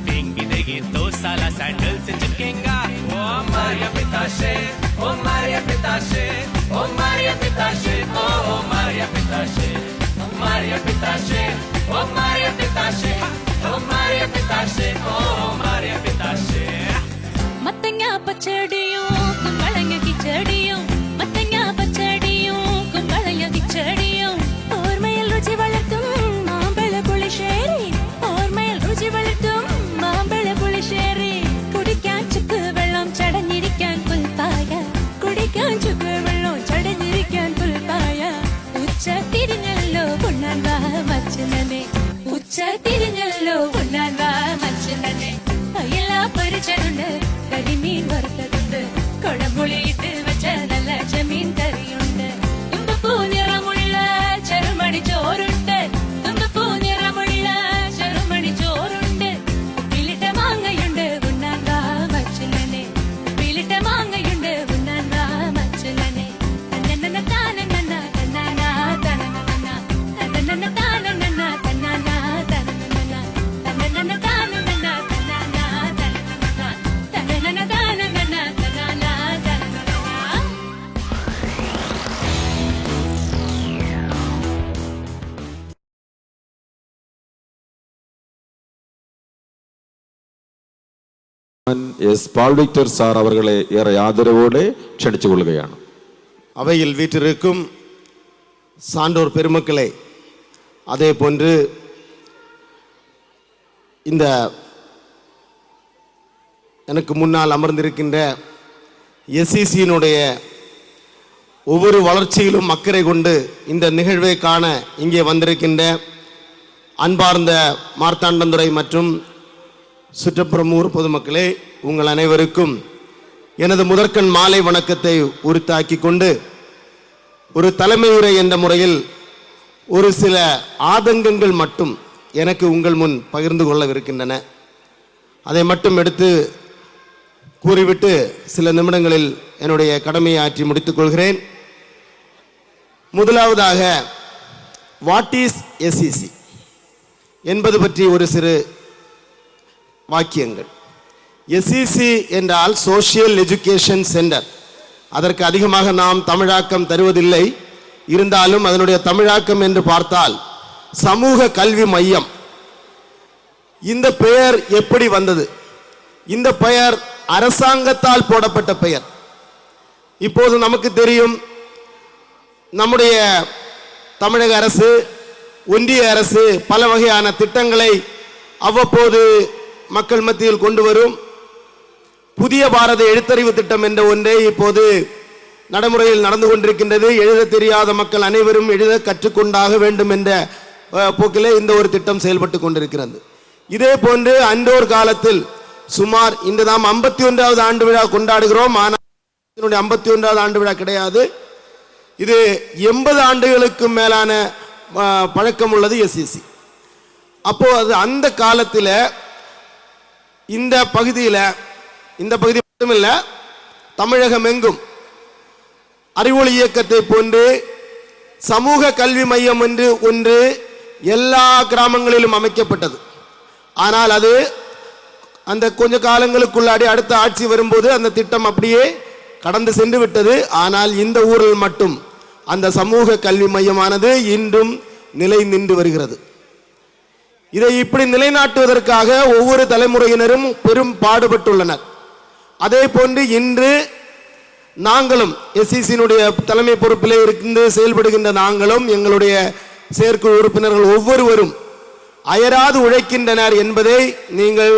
फेंगी देगी तो साला सैंडल से चिपकेगा. ओ मारिया पिताशे, ओ मारिया पिताशे, ओ मारिया पिताशे, ओ मारिया पिताशे, मारिया पिताशे, ओ मारिया पिताशे, ओ मारिया पिताशे, ओ मारिया पिताशे. മത്തങ്ങ പച്ചടിയും കുമ്പളങ്ങ കിച്ചടിയും, മത്തങ്ങ പച്ചടിയും കുമ്പളങ്ങ കിച്ചടിയും, ഓർമ്മയിൽ രുചി വളർത്തും മാമ്പഴ പുളിശ്ശേരി, ഓർമ്മയിൽ രുചി വളർത്തും മാമ്പഴ പുളിശ്ശേരി, കുടിക്കാൻ ചുക്ക് വെള്ളം ചടഞ്ഞിരിക്കാൻ പുൽപ്പായ, കുടിക്കാൻ ചുക്ക് വെള്ളം ചടഞ്ഞിരിക്കാൻ പുൽപ്പായ, ഉച്ച തിരിഞ്ഞല്ലോ ഉണ്ണാൻ വാ മച്ചുനനെ, ഉച്ച തിരിഞ്ഞല്ലോ ഉണ്ണാൻ വാ മച്ചുനനെ, അയലാ പൊരിച്ചതുണ്ട് കരിമീൻ വറുത്തതുണ്ട്, കൊടമ്പുളിയിട്ട് വെച്ച നല്ല ചെമ്മീൻ കറിയുണ്ട്, തുമ്പപ്പൂ നിറമുള്ള ചെറുമണി ചോറുണ്ട്, തുമ്പപ്പൂ നിറമുള്ള ചെറുമണി ചോറുണ്ട്, ഉപ്പിലിട്ട മാങ്ങയുണ്ട് ഉണ്ണാൻ വാ മച്ചുനനെ, ഉപ്പിലിട്ട മാങ്ങയുണ്ട് ഉണ്ണാൻ വാ മച്ചുനനെ, തന്നന താനന തന്നന തനന തന്നന താനന തന്നന തനന തന്നന താനന തന്നന തനന തനന തനന തനന. எஸ் பால் விக்டர் சார் அவர்களை ஏற ஆதரவோடு க்ஷணித்துக் கொள்கைയാണ്. அவையில் வீற்றிருக்கும் சான்றோர் பெருமக்களே, அதே போன்று இந்த எனக்கு முன்னால் அமர்ந்திருக்கின்ற எஸ்சிசியினுடைய ஒவ்வொரு வளர்ச்சியிலும் அக்கறை கொண்டு இந்த நிகழ்வை காண இங்கே வந்திருக்கின்ற அன்பார்ந்த மார்த்தாண்டந்துறை மற்றும் சுற்றுப்புறம் ஊர் பொதுமக்களே, உங்கள் அனைவருக்கும் எனது முதற்கண் மாலை வணக்கத்தை உரித்தாக்கி கொண்டு, ஒரு தலைமை உரை என்ற முறையில் ஒரு சில ஆதங்கங்கள் மட்டும் எனக்கு உங்கள் முன் பகிர்ந்து கொள்ளவிருக்கின்றன. அதை மட்டும் எடுத்து கூறிவிட்டு சில நிமிடங்களில் என்னுடைய கடமையை ஆற்றி முடித்துக் கொள்கிறேன். முதலாவதாக, வாட் இஸ் எஸ்சிசி என்பது பற்றி ஒரு சிறு வாக்கியங்கள். எஸ்சிசி என்றால் சோஷியல் எஜுகேஷன் சென்டர். அதற்கு அதிகமாக நாம் தமிழாக்கம் தருவதில்லை. இருந்தாலும் அதனுடைய தமிழாக்கம் என்று பார்த்தால் சமூக கல்வி மையம். இந்த பெயர் எப்படி வந்தது? இந்த பெயர் அரசாங்கத்தால் போடப்பட்ட பெயர். இப்போது நமக்கு தெரியும், நம்முடைய தமிழக அரசு, ஒன்றிய அரசு பல வகையான திட்டங்களை அவ்வப்போது மக்கள் மத்தியில் கொண்டு வரும். புதிய பாரத எழுத்தறிவு திட்டம் என்ற ஒன்றை இப்போது நடைமுறையில் நடந்து கொண்டிருக்கின்றது. எழுத தெரியாத மக்கள் அனைவரும் எழுத கற்றுக்கொண்டாக வேண்டும் என்ற போக்கிலே இந்த ஒரு திட்டம் செயல்பட்டு கொண்டிருக்கிறது. இதே போன்று அன்றோர் காலத்தில் சுமார் இன்று நாம் 51வது ஆண்டு விழா கொண்டாடுகிறோம். ஆனால் 51வது ஆண்டு விழா கிடையாது. இது 80 ஆண்டுகளுக்கு மேலான பழக்கம் உள்ளது எஸ்சிசி. அப்போ அது அந்த காலத்தில் இந்த பகுதியில் இந்த பகுதி மட்டுமில்ல, தமிழகம் எங்கும் அறிவொளி இயக்கத்தை போன்று சமூக கல்வி மையம் என்று ஒன்று எல்லா கிராமங்களிலும் அமைக்கப்பட்டது. ஆனால் அது அந்த கொஞ்ச காலங்களுக்குள்ளாடி அடுத்த ஆட்சி வரும்போது அந்த திட்டம் அப்படியே கடந்து சென்று விட்டது. ஆனால் இந்த ஊரில் மட்டும் அந்த சமூக கல்வி மையமானது இன்றும் நிலை நின்று வருகிறது. இதை இப்படி நிலைநாட்டுவதற்காக ஒவ்வொரு தலைமுறையினரும் பெரும் பாடுபட்டுள்ளனர். அதே போன்று இன்று நாங்களும் எஸ்சிசியினுடைய தலைமை பொறுப்பிலே இருந்து செயல்படுகின்ற நாங்களும் எங்களுடைய செயற்குழு உறுப்பினர்கள் ஒவ்வொருவரும் அயராது உழைக்கின்றனர் என்பதை நீங்கள்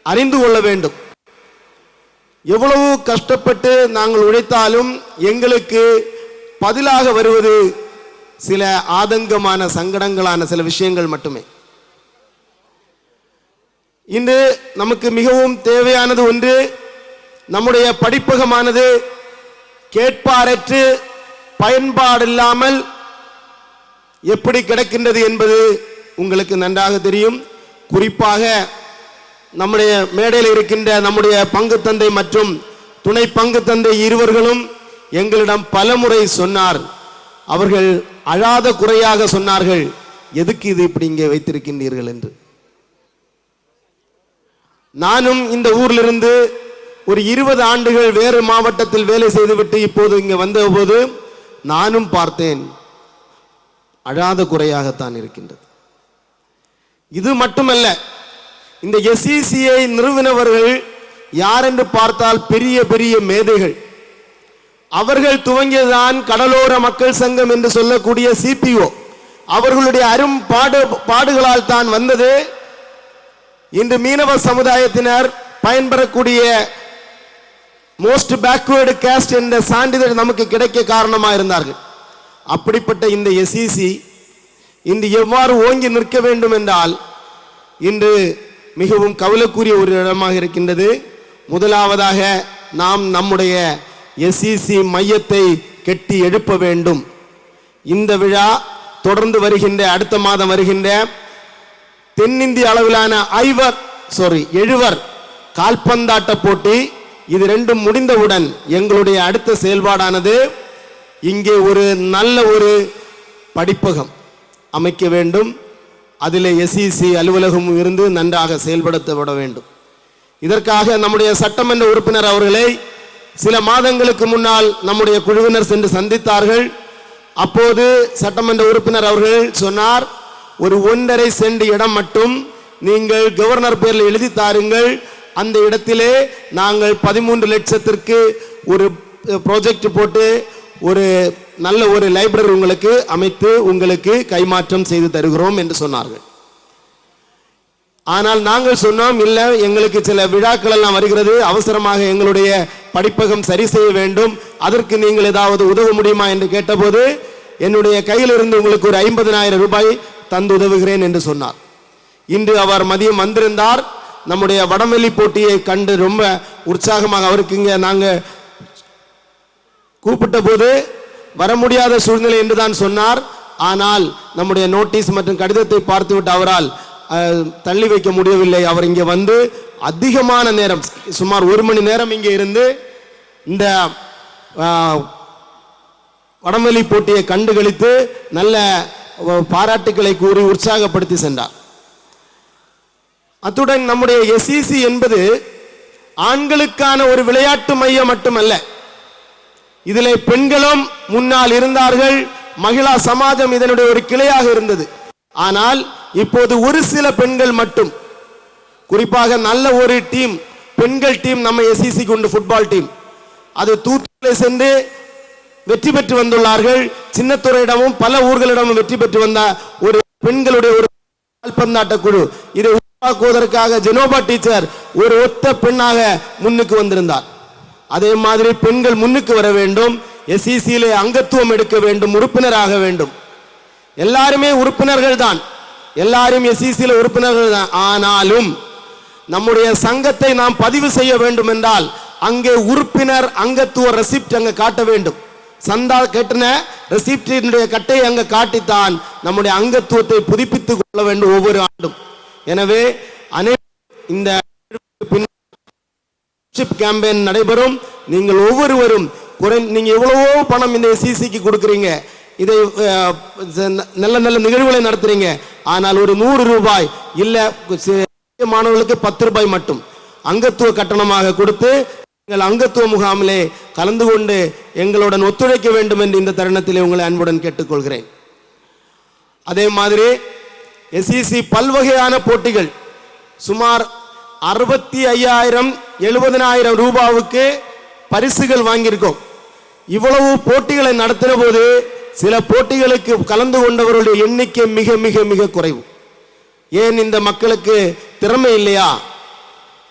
அறிந்து கொள்ள வேண்டும். எவ்வளவு கஷ்டப்பட்டு நாங்கள் உழைத்தாலும் எங்களுக்கு பதிலாக வருவது சில ஆதங்கமான சங்கடங்களான சில விஷயங்கள் மட்டுமே. இன்று நமக்கு மிகவும் தேவையானது ஒன்று, நம்முடைய படிப்பகமானது கேட்பாரற்று பயன்பாடில்லாமல் எப்படி கிடக்கின்றது என்பது உங்களுக்கு நன்றாக தெரியும். குறிப்பாக நம்முடைய மேடையில் இருக்கின்ற நம்முடைய பங்கு தந்தை மற்றும் துணை பங்கு தந்தை இருவர்களும் எங்களிடம் பலமுறை சொன்னார். அவர்கள் அழாத குறையாக சொன்னார்கள், எதுக்கு இது இப்படி இங்கே வைத்திருக்கின்றீர்கள் என்று. நானும் இந்த ஊரிலிருந்து ஒரு 20 ஆண்டுகள் வேறு மாவட்டத்தில் வேலை செய்துவிட்டு இப்போது இங்கே வந்தபோது நானும் பார்த்தேன், அழாத குறையாகத்தான் இருக்கின்றது. இது மட்டுமல்ல, இந்த எஸ்சிசியை நிறுவனவர்கள் யார் என்று பார்த்தால் பெரிய பெரிய மேதைகள். அவர்கள் துவங்கியதான் கடலோர மக்கள் சங்கம் என்று சொல்லக்கூடிய சிபிஓ. அவர்களுடைய அரும் பாடுகளால் தான் வந்தது இன்று மீனவ சமுதாயத்தினர் பயன்பெறக்கூடிய மோஸ்ட் பேக்வேர்டு காஸ்ட் என்ற சான்றிதழ் நமக்கு கிடைக்க காரணமாக இருந்தார்கள். அப்படிப்பட்ட இந்த எஸ்சிசி இன்று எவ்வாறு ஓங்கி நிற்க வேண்டும் என்றால் இன்று மிகவும் கவலைக்குரிய ஒரு இடமாக இருக்கின்றது. முதலாவதாக நாம் நம்முடைய எஸ்சிசி மையத்தை கட்டி எழுப்ப வேண்டும். இந்த விழா தொடர்ந்து வருகின்ற அடுத்த மாதம் வருகின்ற தென்னிந்திய அளவிலான 7 கால்பந்தாட்ட போட்டி, இது ரெண்டும் முடிந்தவுடன் எங்களுடைய அடுத்த செயல்பாடானது இங்கே ஒரு நல்ல ஒரு படிப்பகம் அமைக்க வேண்டும். அதில் எஸ்சிசி அலுவலகம் இருந்து நன்றாக செயல்படுத்தப்பட வேண்டும். இதற்காக நம்முடைய சட்டமன்ற உறுப்பினர் அவர்களை சில மாதங்களுக்கு முன்னால் நம்முடைய குழுவினர் சென்று சந்தித்தார்கள். அப்போது சட்டமன்ற உறுப்பினர் அவர்கள் சொன்னார், ஒரு 1.5 சென்ட் இடம் மட்டும் நீங்கள் கவர்னர் பேரில் எழுதி தாருங்கள், அந்த இடத்திலே நாங்கள் 13 லட்சத்திற்கு ஒரு ப்ராஜெக்ட் போட்டு ஒரு நல்ல ஒரு லைப்ரரி உங்களுக்கு அமைத்து உங்களுக்கு கைமாற்றம் செய்து தருகிறோம் என்று சொன்னார்கள். ஆனால் நாங்கள் சொன்னோம், இல்லை, எங்களுக்கு சில விழாக்கள் எல்லாம் வருகிறது, அவசரமாக எங்களுடைய படிப்பகம் சரி செய்ய வேண்டும், அதற்கு நீங்கள் ஏதாவது உதவ முடியுமா என்று கேட்டபோது என்னுடைய கையில் இருந்து உங்களுக்கு ஒரு 50,000 ரூபாய் தந்து உதவுகிறேன் என்று சொன்னார். இன்று அவர் மதியம் வந்திருந்தார். நம்முடைய வடவெளி போட்டியை கண்டு ரொம்ப உற்சாகமாக, அவருக்கு இங்கே நாங்கள் கூப்பிட்ட போது வர முடியாத சூழ்நிலை என்று தான் சொன்னார். ஆனால் நம்முடைய நோட்டீஸ் மற்றும் கடிதத்தை பார்த்துவிட்டு அவரால் தள்ளி வைக்க முடியவில்லை. அவர் இங்கே வந்து அதிகமான நேரம், சுமார் 1 மணி நேரம் இங்கே இருந்து இந்த வடவெளி போட்டியை கண்டுகளித்து நல்ல பாராட்டுக்களை கூறி உற்சாகப்படுத்தி சென்றார். அத்துடன் நம்முடைய எஸ்சிசி என்பது ஆண்களுக்கான ஒரு விளையாட்டு மையம் மட்டுமல்ல, இதில் பெண்களும் முன்னால் இருந்தார்கள். மகிழா சமாஜம் இதனுடைய ஒரு கிளையாக இருந்தது. ஆனால் இப்போது ஒரு சில பெண்கள் மட்டும், குறிப்பாக நல்ல ஒரு டீம், பெண்கள் டீம் நம்ம எஸ்சிசி கொண்டு ஃபுட்பால் டீம், அது தூத்துக்குடியில் சென்று வெற்றி பெற்று வந்துள்ளார்கள். சின்னத்துறையிடமும் பல ஊர்களிடமும் வெற்றி பெற்று வந்த ஒரு பெண்களுடைய ஒரு கால்பந்தாட்ட குழு. இதை உருவாக்குவதற்காக ஜெனோபா டீச்சர் ஒரு ஒத்த பெண்ணாக முன்னுக்கு வந்திருந்தார். அதே மாதிரி பெண்கள் முன்னுக்கு வர வேண்டும், எஸ்சிசியிலே அங்கத்துவம் எடுக்க வேண்டும், உறுப்பினராக வேண்டும். எல்லாருமே உறுப்பினர்கள் தான், எல்லாரும் எஸ்சிசியில உறுப்பினர்கள் தான். ஆனாலும் நம்முடைய சங்கத்தை நாம் பதிவு செய்ய வேண்டும் என்றால் அங்கே உறுப்பினர் அங்கத்துவ ரெசிப்ட் அங்கே காட்ட வேண்டும். சந்தா கட்டின ரெசிப்டினுடைய கட்டை அங்கே காட்டித்தான் நம்முடைய அங்கத்துவத்தை புதுப்பித்துக் கொள்ள வேண்டும் ஒவ்வொரு ஆண்டும். எனவே இந்த கேம்பெயின் நடைபெறும். நீங்கள் ஒவ்வொருவரும் நீங்க எவ்வளவோ பணம் இந்த எஸ்சிசிக்கு கொடுக்குறீங்க, இதை நல்ல நல்ல நிகழ்வுகளை நடத்துறீங்க. ஆனால் ஒரு 100 ரூபாய் இல்ல மாணவர்களுக்கு 10 ரூபாய் மட்டும் அங்கத்துவ கட்டணமாக கொடுத்து நீங்கள் அங்கத்துவ முகாமிலே கலந்து கொண்டு எங்களுடன் ஒத்துழைக்க வேண்டும் என்று இந்த தருணத்திலே உங்களை அன்புடன் கேட்டுக்கொள்கிறேன். அதே மாதிரி எஸ்சிசி பல்வகையான போட்டிகள் சுமார் 65,000 70,000 ரூபாவுக்கு பரிசுகள் வாங்கியிருக்கோம். இவ்வளவு போட்டிகளை நடத்தின போது சில போட்டிகளுக்கு கலந்து கொண்டவர்களுடைய எண்ணிக்கை மிக மிக மிக குறைவு. ஏன் இந்த மக்களுக்கு திறமை இல்லையா?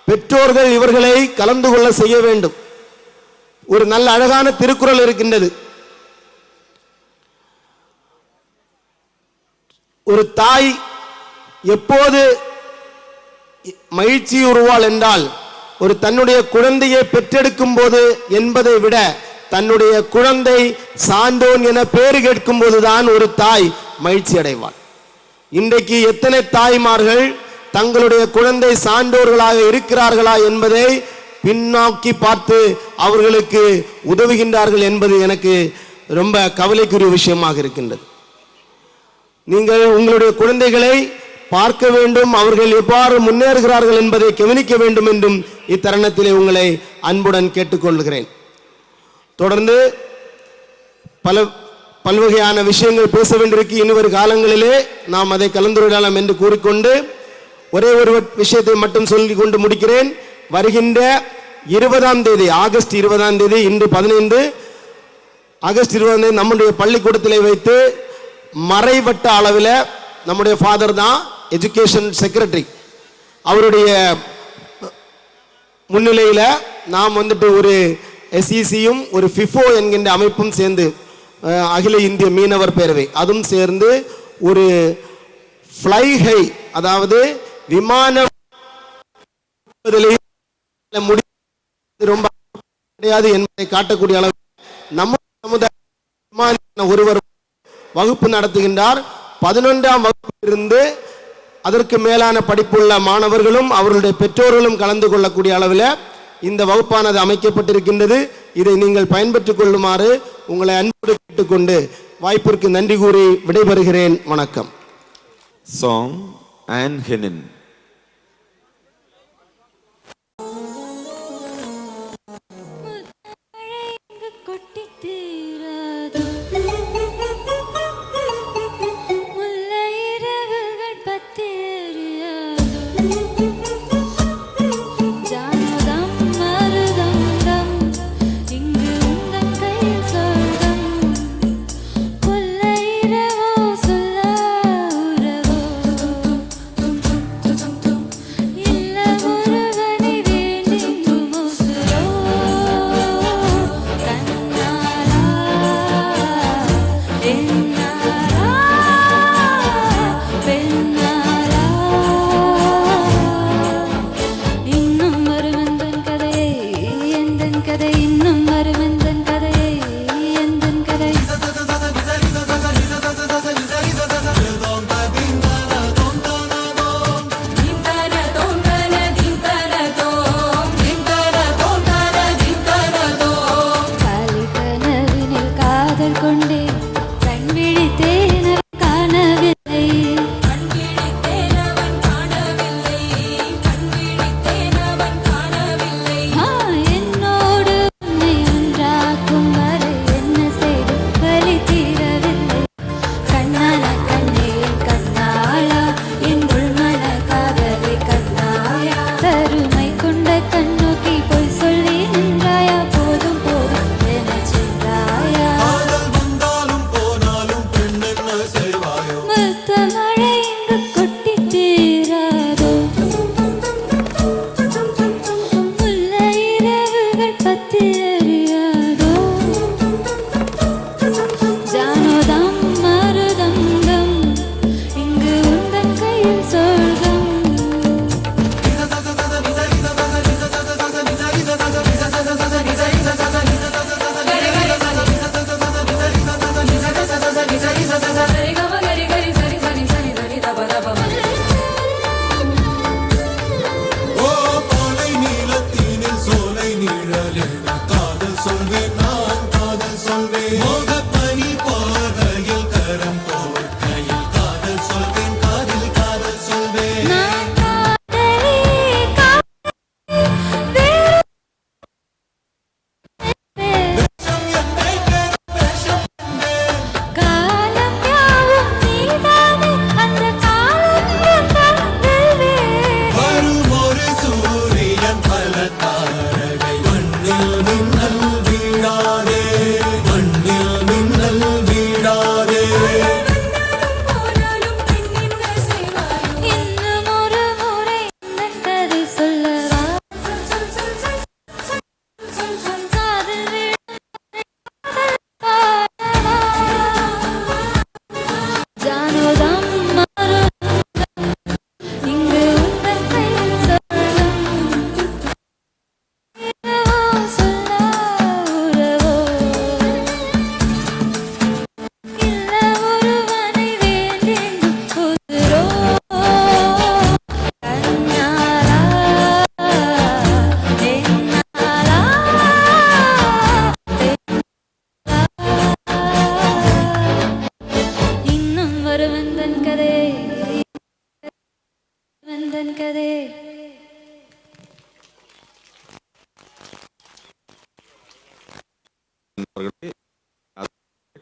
பெற்றோர்கள் இவர்களை கலந்து கொள்ள செய்ய வேண்டும். ஒரு நல்ல அழகான திருக்குறள் இருக்கின்றது. ஒரு தாய் எப்போது மகிழ்ச்சி உருவாள் என்றால் ஒரு தன்னுடைய குழந்தையை பெற்றெடுக்கும் போது என்பதை விட தன்னுடைய குழந்தை சான்றோன் என பேரு கேட்கும் போதுதான் ஒரு தாய் மகிழ்ச்சி அடைவாள். இன்றைக்கு எத்தனை தாய்மார்கள் தங்களுடைய குழந்தை சான்றோர்களாக இருக்கிறார்களா என்பதை பின்னோக்கி பார்த்து அவர்களுக்கு உதவுகின்றார்கள் என்பது எனக்கு ரொம்ப கவலைக்குரிய விஷயமாக இருக்கின்றது. நீங்கள் உங்களுடைய குழந்தைகளை பார்க்க வேண்டும், அவர்கள் எவ்வாறு முன்னேறுகிறார்கள் என்பதை கவனிக்க வேண்டும் என்றும் இத்தருணத்திலே உங்களை அன்புடன் கேட்டுக்கொள்கிறேன். தொடர்ந்து பல்வகையான விஷயங்கள் பேச வேண்டியிருக்கு. இனிவரும் காலங்களிலே நாம் அதை கலந்துரையாடலாம் என்று கூறிக்கொண்டு ஒரே ஒரு விஷயத்தை மட்டும் சொல்லிக் கொண்டு முடிக்கிறேன். வருகின்ற 20ஆம் தேதி ஆகஸ்ட் 20ஆம் தேதி இன்று 15 ஆகஸ்ட் 20ஆம் தேதி நம்முடைய பள்ளிக்கூடத்திலே வைத்து மறைவட்ட அளவில் நம்முடைய ஃபாதர் தான் எஜுகேஷன் செக்ரட்டரி, அவருடைய முன்னிலையில் நாம் வந்துட்டு ஒரு எஸ்இசியும் ஒரு ஃபிஃபோ என்கின்ற அமைப்பும் சேர்ந்து அகில இந்திய மீனவர் பேரவை அதுவும் சேர்ந்து ஒரு ஃப்ளை ஹை, அதாவது விமானம் ரொம்ப கிடையாது என்பதை காட்டக்கூடிய அளவு நம்ம சமுதாய ஒருவர் வகுப்பு நடத்துகின்றார். 11ஆம் வகுப்பிலிருந்து அதற்கு மேலான படிப்புள்ள மாணவர்களும் அவர்களுடைய பெற்றோர்களும் கலந்து கொள்ளக்கூடிய அளவில் இந்த வகுப்பானது அமைக்கப்பட்டிருக்கின்றது. இதை நீங்கள் பயன்பெற்றுக் கொள்ளுமாறு உங்களை அன்போடு கேட்டுக்கொண்டு வாய்ப்பிற்கு நன்றி கூறி விடைபெறுகிறேன். வணக்கம். Song and Henin. ஓ பாலை நீலத்தீனில் சோலை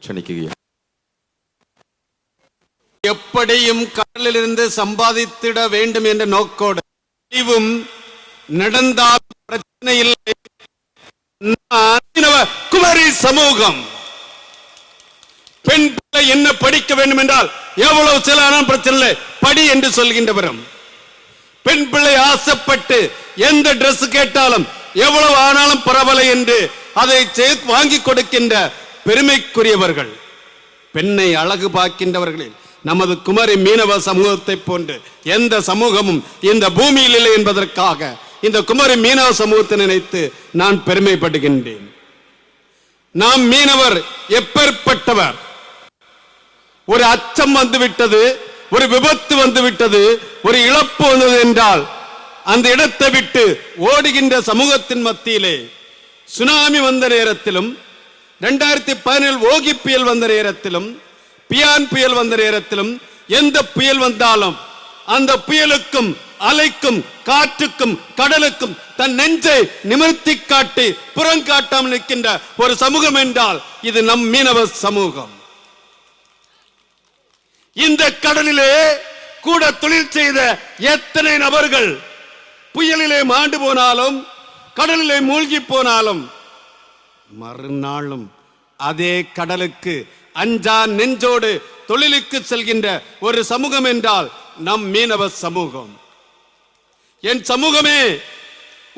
ക്ഷണിക്കുകയാണ്. எப்படியும் கடலிலிருந்து சம்பாதித்திட வேண்டும் என்ற நோக்கோடு நடந்தால் பிரச்சனை இல்லை. குமரி சமூகம் பெண் பிள்ளை என்ன படிக்க வேண்டும் என்றால் எவ்வளவு சில பிரச்சனை இல்லை, படி என்று சொல்கின்றவரும், பெண் பிள்ளை ஆசைப்பட்டு எந்த டிரெஸ் கேட்டாலும் எவ்வளவு ஆனாலும் பரவாயில்லை என்று அதை வாங்கி கொடுக்கின்ற பெருமைக்குரியவர்கள், பெண்ணை அழகு பார்க்கின்றவர்களில் நமது குமரி மீனவ சமூகத்தை போன்று எந்த சமூகமும் இந்த பூமியில் இல்லை என்பதற்காக இந்த குமரி மீனவ சமூகத்தை நினைத்து நான் பெருமைப்படுகின்றேன். நாம் மீனவர் எப்பேற்பட்டவர், ஒரு அச்சம் வந்துவிட்டது, ஒரு விபத்து வந்துவிட்டது, ஒரு இழப்பு வந்தது என்றால் அந்த இடத்தை விட்டு ஓடுகின்ற சமூகத்தின் மத்தியிலே சுனாமி வந்த நேரத்திலும் 2017 ஓகி புயல் வந்த நேரத்திலும் பியான் புயல் வந்த நேரத்திலும் எந்த புயல் வந்தாலும் அந்த புயலுக்கும் அலைக்கும் காற்றுக்கும் கடலுக்கும் தன் நெஞ்சை நிமிர்த்தி காட்டி புறங்காட்டாமல் நிற்கின்ற ஒரு சமூகம் என்றால் இது நம் மீனவ சமூகம். இந்த கடலிலே கூட தொழில் செய்த எத்தனை நபர்கள் புயலிலே மாண்டு போனாலும் கடலிலே மூழ்கி போனாலும் மறுநாளும் அதே கடலுக்கு அஞ்சா நெஞ்சோடு தொழிலுக்கு செல்கின்ற ஒரு சமூகம் என்றால் நம் மீனவ சமூகம். என் சமூகமே,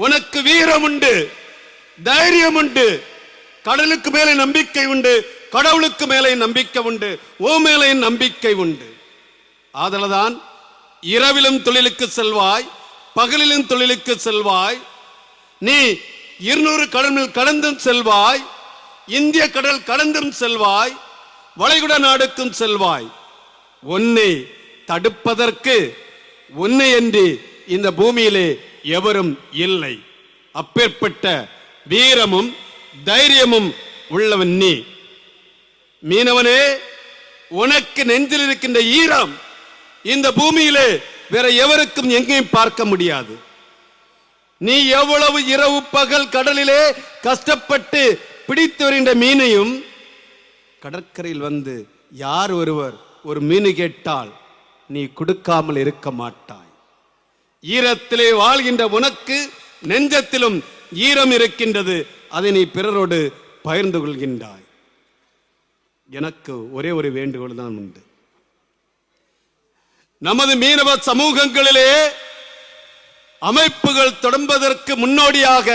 உனக்கு வீரம் உண்டு, தைரியம் உண்டு, கடலுக்கு மேலே நம்பிக்கை உண்டு, கடவுளுக்கு மேலே நம்பிக்கை உண்டு, ஓ மேலே நம்பிக்கை உண்டு. ஆதலால்தான் இரவிலும் தொழிலுக்கு செல்வாய், பகலிலும் தொழிலுக்கு செல்வாய், நீ 200 கடல் கடந்தும் செல்வாய், இந்திய கடல் கடந்தும் செல்வாய், வளைகுடா நாடுக்கும் செல்வாய். உன்னை தடுப்பதற்கு உன்னை என்று இந்த பூமியிலே எவரும் இல்லை. அப்பேற்பட்ட வீரமும் தைரியமும் உள்ளவன் நீ. மீனவனே, உனக்கு நெஞ்சில் இருக்கின்ற ஈரம் இந்த பூமியிலே வேற எவருக்கும் எங்கேயும் பார்க்க முடியாது. நீ எவ்வளவு இரவு பகல் கடலிலே கஷ்டப்பட்டு பிடித்து வருகின்ற மீனையும் கடற்கரையில் வந்து யார் ஒருவர் ஒரு மீன் கேட்டால் நீ கொடுக்காமல் இருக்க மாட்டாய். ஈரத்திலே வாழ்கின்ற உனக்கு நெஞ்சத்திலும் ஈரம் இருக்கின்றது, அதை நீ பிறரோடு பகிர்ந்து கொள்கின்றாய். எனக்கு ஒரே ஒரு வேண்டுகோள் தான் உண்டு. நமது மீனவ சமூகங்களிலே அமைப்புகள் தொடங்குவதற்கு முன்னோடியாக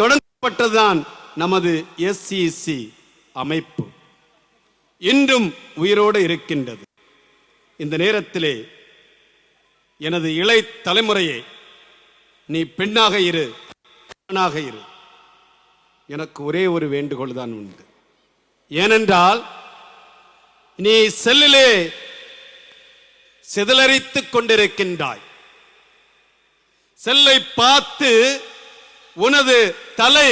தொடங்கப்பட்டதுதான் நமது SCC அமைப்பு. இன்றும் உயிரோடு இருக்கின்றது. இந்த நேரத்திலே எனது இளை தலைமுறையை, நீ பெண்ணாக இரு, ஆணாக இரு, எனக்கு ஒரே ஒரு வேண்டுகோள் தான் உண்டு. ஏனென்றால் நீ செல்லிலே சிதறடித்துக் கொண்டிருக்கின்றாய். செல்லை பார்த்து உனது தலை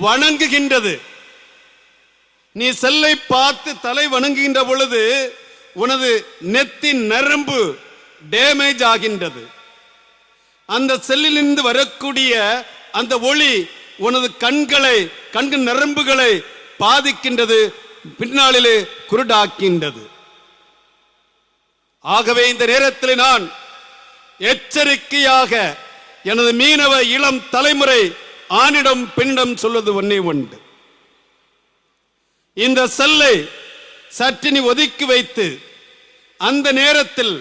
வணங்குகின்றது. நீ செல்லை பார்த்து தலை வணங்குகின்ற பொழுது உனது நெத்தி நரம்பு டேமேஜ் ஆகின்றது. அந்த செல்லிலிருந்து வரக்கூடிய அந்த ஒளி உனது கண்கு நரம்புகளை பாதிக்கின்றது, பின்னாளிலே குருடாக்கின்றது. ஆகவே இந்த நேரத்தில் நான் எச்சரிக்கையாக எனது மீனவ இளம் தலைமுறை ஆணிடம் பெண்ணிடம் சொல்வது ஒன்னே ஒன்று. இந்த செல்லை சற்றினி ஒதுக்கி வைத்து அந்த நேரத்தில்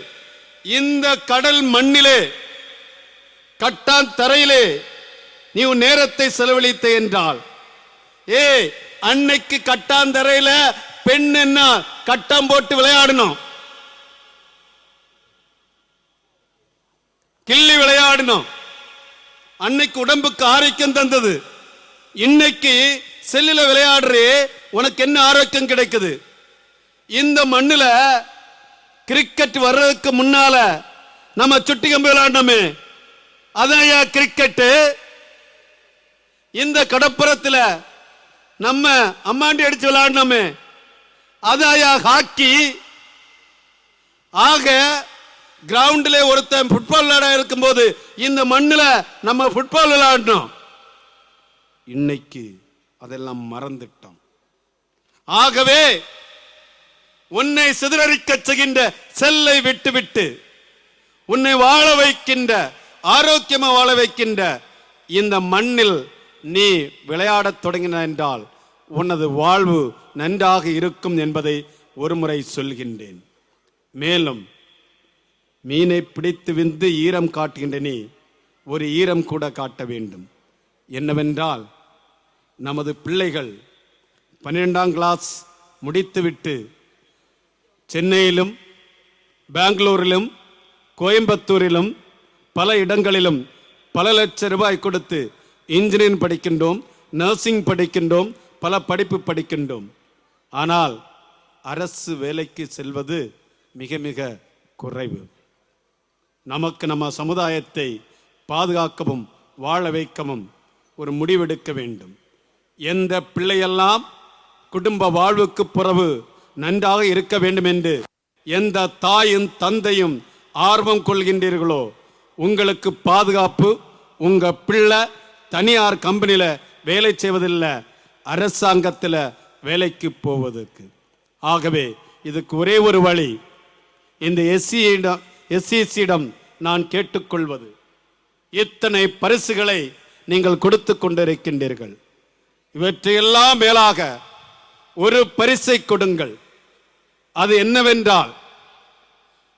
இந்த கடல் மண்ணிலே கட்டான் தரையிலே நீ உன் நேரத்தை செலவழித்த என்றால், அன்னைக்கு கட்டாந்தரையில பெண் என்ன கட்டம் போட்டு விளையாடணும், கிள்ளி விளையாடணும். அன்னைக்கு உடம்புக்கு ஆரோக்கியம் தந்தது. இன்னைக்கு செல்லில விளையாடுறே, உனக்கு என்ன ஆரோக்கியம் கிடைக்குது? இந்த மண்ணுல கிரிக்கெட் வர்றதுக்கு முன்னால நம்ம சுட்டி கம்பி விளையாடணுமே, அதான் கிரிக்கெட். இந்த கடப்புறத்துல நம்ம அம்மாண்டி அடிச்சு விளையாடணுமே, அதாயா ஹாக்கி. ஆக கிரவுண்ட்ல ஒருத்தன் ஃபுட்பால் விளையாட இருக்கும்போது இந்த மண்ணுல நம்ம ஃபுட்பால் விளையாடணும். இன்னைக்கு அதெல்லாம் மறந்துட்டோம். ஆகவே உன்னை சிதறடிக்க செய்கின்ற செல்லை விட்டு உன்னை வாழ வைக்கின்ற, ஆரோக்கியமா வாழ வைக்கின்ற இந்த மண்ணில் நீ விளையாடத் தொடங்கின என்றால் உனது வாழ்வு நன்றாக இருக்கும் என்பதை ஒருமுறை சொல்கின்றேன். மேலும் மீனை பிடித்து விந்து ஈரம் காட்டுகின்ற நீ ஒரு ஈரம் கூட காட்ட வேண்டும். என்னவென்றால், நமது பிள்ளைகள் 12ஆம் கிளாஸ் முடித்துவிட்டு சென்னையிலும் பெங்களூரிலும் கோயம்புத்தூரிலும் பல இடங்களிலும் பல லட்சம் ரூபாய் கொடுத்து இன்ஜினியரிங் படிக்கின்றோம், நர்சிங் படிக்கின்றோம், பல படிப்பு படிக்கின்றோம். ஆனால் அரசு வேலைக்கு செல்வது மிக மிக குறைவு. நமக்கு நம்ம சமுதாயத்தை பாதுகாக்கவும் வாழ வைக்கவும் ஒரு முடிவெடுக்க வேண்டும். எந்த பிள்ளையெல்லாம் குடும்ப வாழ்வுக்கு பிறகு நன்றாக இருக்க வேண்டும் என்று எந்த தாயும் தந்தையும் ஆர்வம் கொள்கின்றீர்களோ, உங்களுக்கு பாதுகாப்பு. உங்க பிள்ளை தனியார் கம்பெனியில வேலை செய்வதில்லை, அரசாங்கத்தில் வேலைக்கு போவதற்கு. ஆகவே இதுக்கு ஒரே ஒரு வழி. இந்த எஸ்சிசியிடம் நான் கேட்டுக்கொள்வது, இத்தனை பரிசுகளை நீங்கள் கொடுத்து கொண்டிருக்கின்றீர்கள், இவற்றையெல்லாம் மேலாக ஒரு பரிசை கொடுங்கள். அது என்னவென்றால்,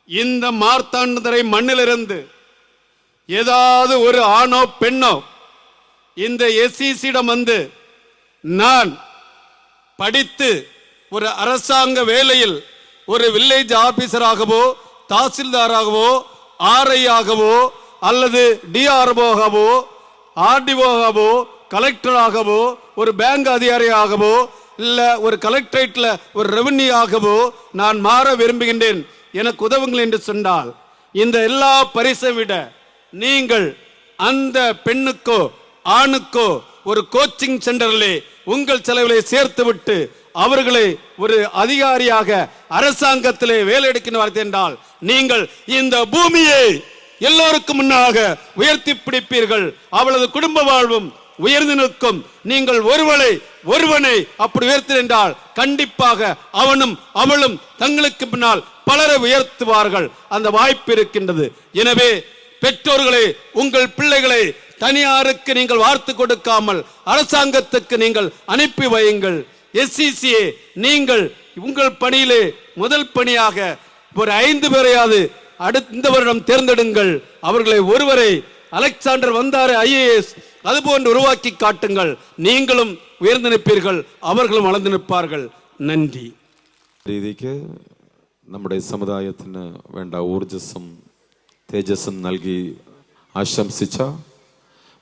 இந்த மார்த்தாண்டரை மண்ணிலிருந்து ஏதாவது ஒரு ஆணோ பெண்ணோ இந்த எஸ்சிசியிடம் வந்து நான் படித்து ஒரு அரசாங்க வேலையில் ஒரு வில்லேஜ் ஆபீசராகவோ தாசில்தாராகவோ ஆர்ஐயாகவோ அல்லது டிஆர்ஓகவோ ஆர்டிஓகவோ கலெக்டராகவோ ஒரு பேங்க் அதிகாரியாகவோ இல்ல ஒரு கலெக்டரேட்ல ஒரு ரெவென்யூ ஆகவோ நான் மாற விரும்புகின்றேன், எனக்கு உதவுங்கள் என்று சொன்னால், இந்த எல்லா பரிசை விட நீங்கள் அந்த பெண்ணுக்கோ ஆணுக்கோ ஒரு கோச்சிங் சென்டரிலே உங்கள் செலவிலே சேர்த்து விட்டு அவர்களை ஒரு அதிகாரியாக அரசாங்கத்திலே வேலை எடுக்கின்ற என்றால் நீங்கள் இந்த பூமியை எல்லோருக்கும் முன்னாக உயர்த்தி பிடிப்பீர்கள். அவளது குடும்ப வாழ்வும் உயர்ந்து நிற்கும். நீங்கள் ஒருவனை அப்படி உயர்த்தி என்றால் கண்டிப்பாக அவனும் அவளும் தங்களுக்கு பின்னால் பலரை உயர்த்துவார்கள். அந்த வாய்ப்பு இருக்கின்றது. எனவே பெற்றோர்களே, உங்கள் பிள்ளைகளை தனியாருக்கு நீங்கள் வார்த்து கொடுக்காமல் அரசாங்கத்துக்கு நீங்கள் அனுப்பி வையுங்கள். எஸ்சிசிஏ நீங்கள் உங்கள் பணியிலே முதல் பணியாக ஒரு 5 பேரையாவது இந்த வருடம் தேர்ந்தெடுங்கள். அவர்களை ஒருவரை அலெக்சாண்டர் வந்தாரு IAS அதுபோன்று உருவாக்கி காட்டுங்கள். நீங்களும் உயர்ந்து நிற்பீர்கள், അവர்களுം വളർന്നു നിൽപ്പാர்கள். നന്ദി. രീതിക്ക് നമ്മുടെ സമുദായത്തിന് വേണ്ട ഊർജസ്സും തേജസ്സും നൽകി ആശംസിച്ച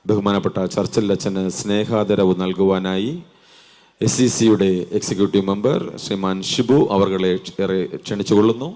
ബഹുമാനപ്പെട്ട ചർച്ചിൽ അച്ഛന് സ്നേഹാദരവ് നൽകുവാനായി SCCയുടെ എക്സിക്യൂട്ടീവ് മെമ്പർ ശ്രീമാൻ ഷിബു അവർകളെ ക്ഷണിച്ചുകൊള്ളുന്നു.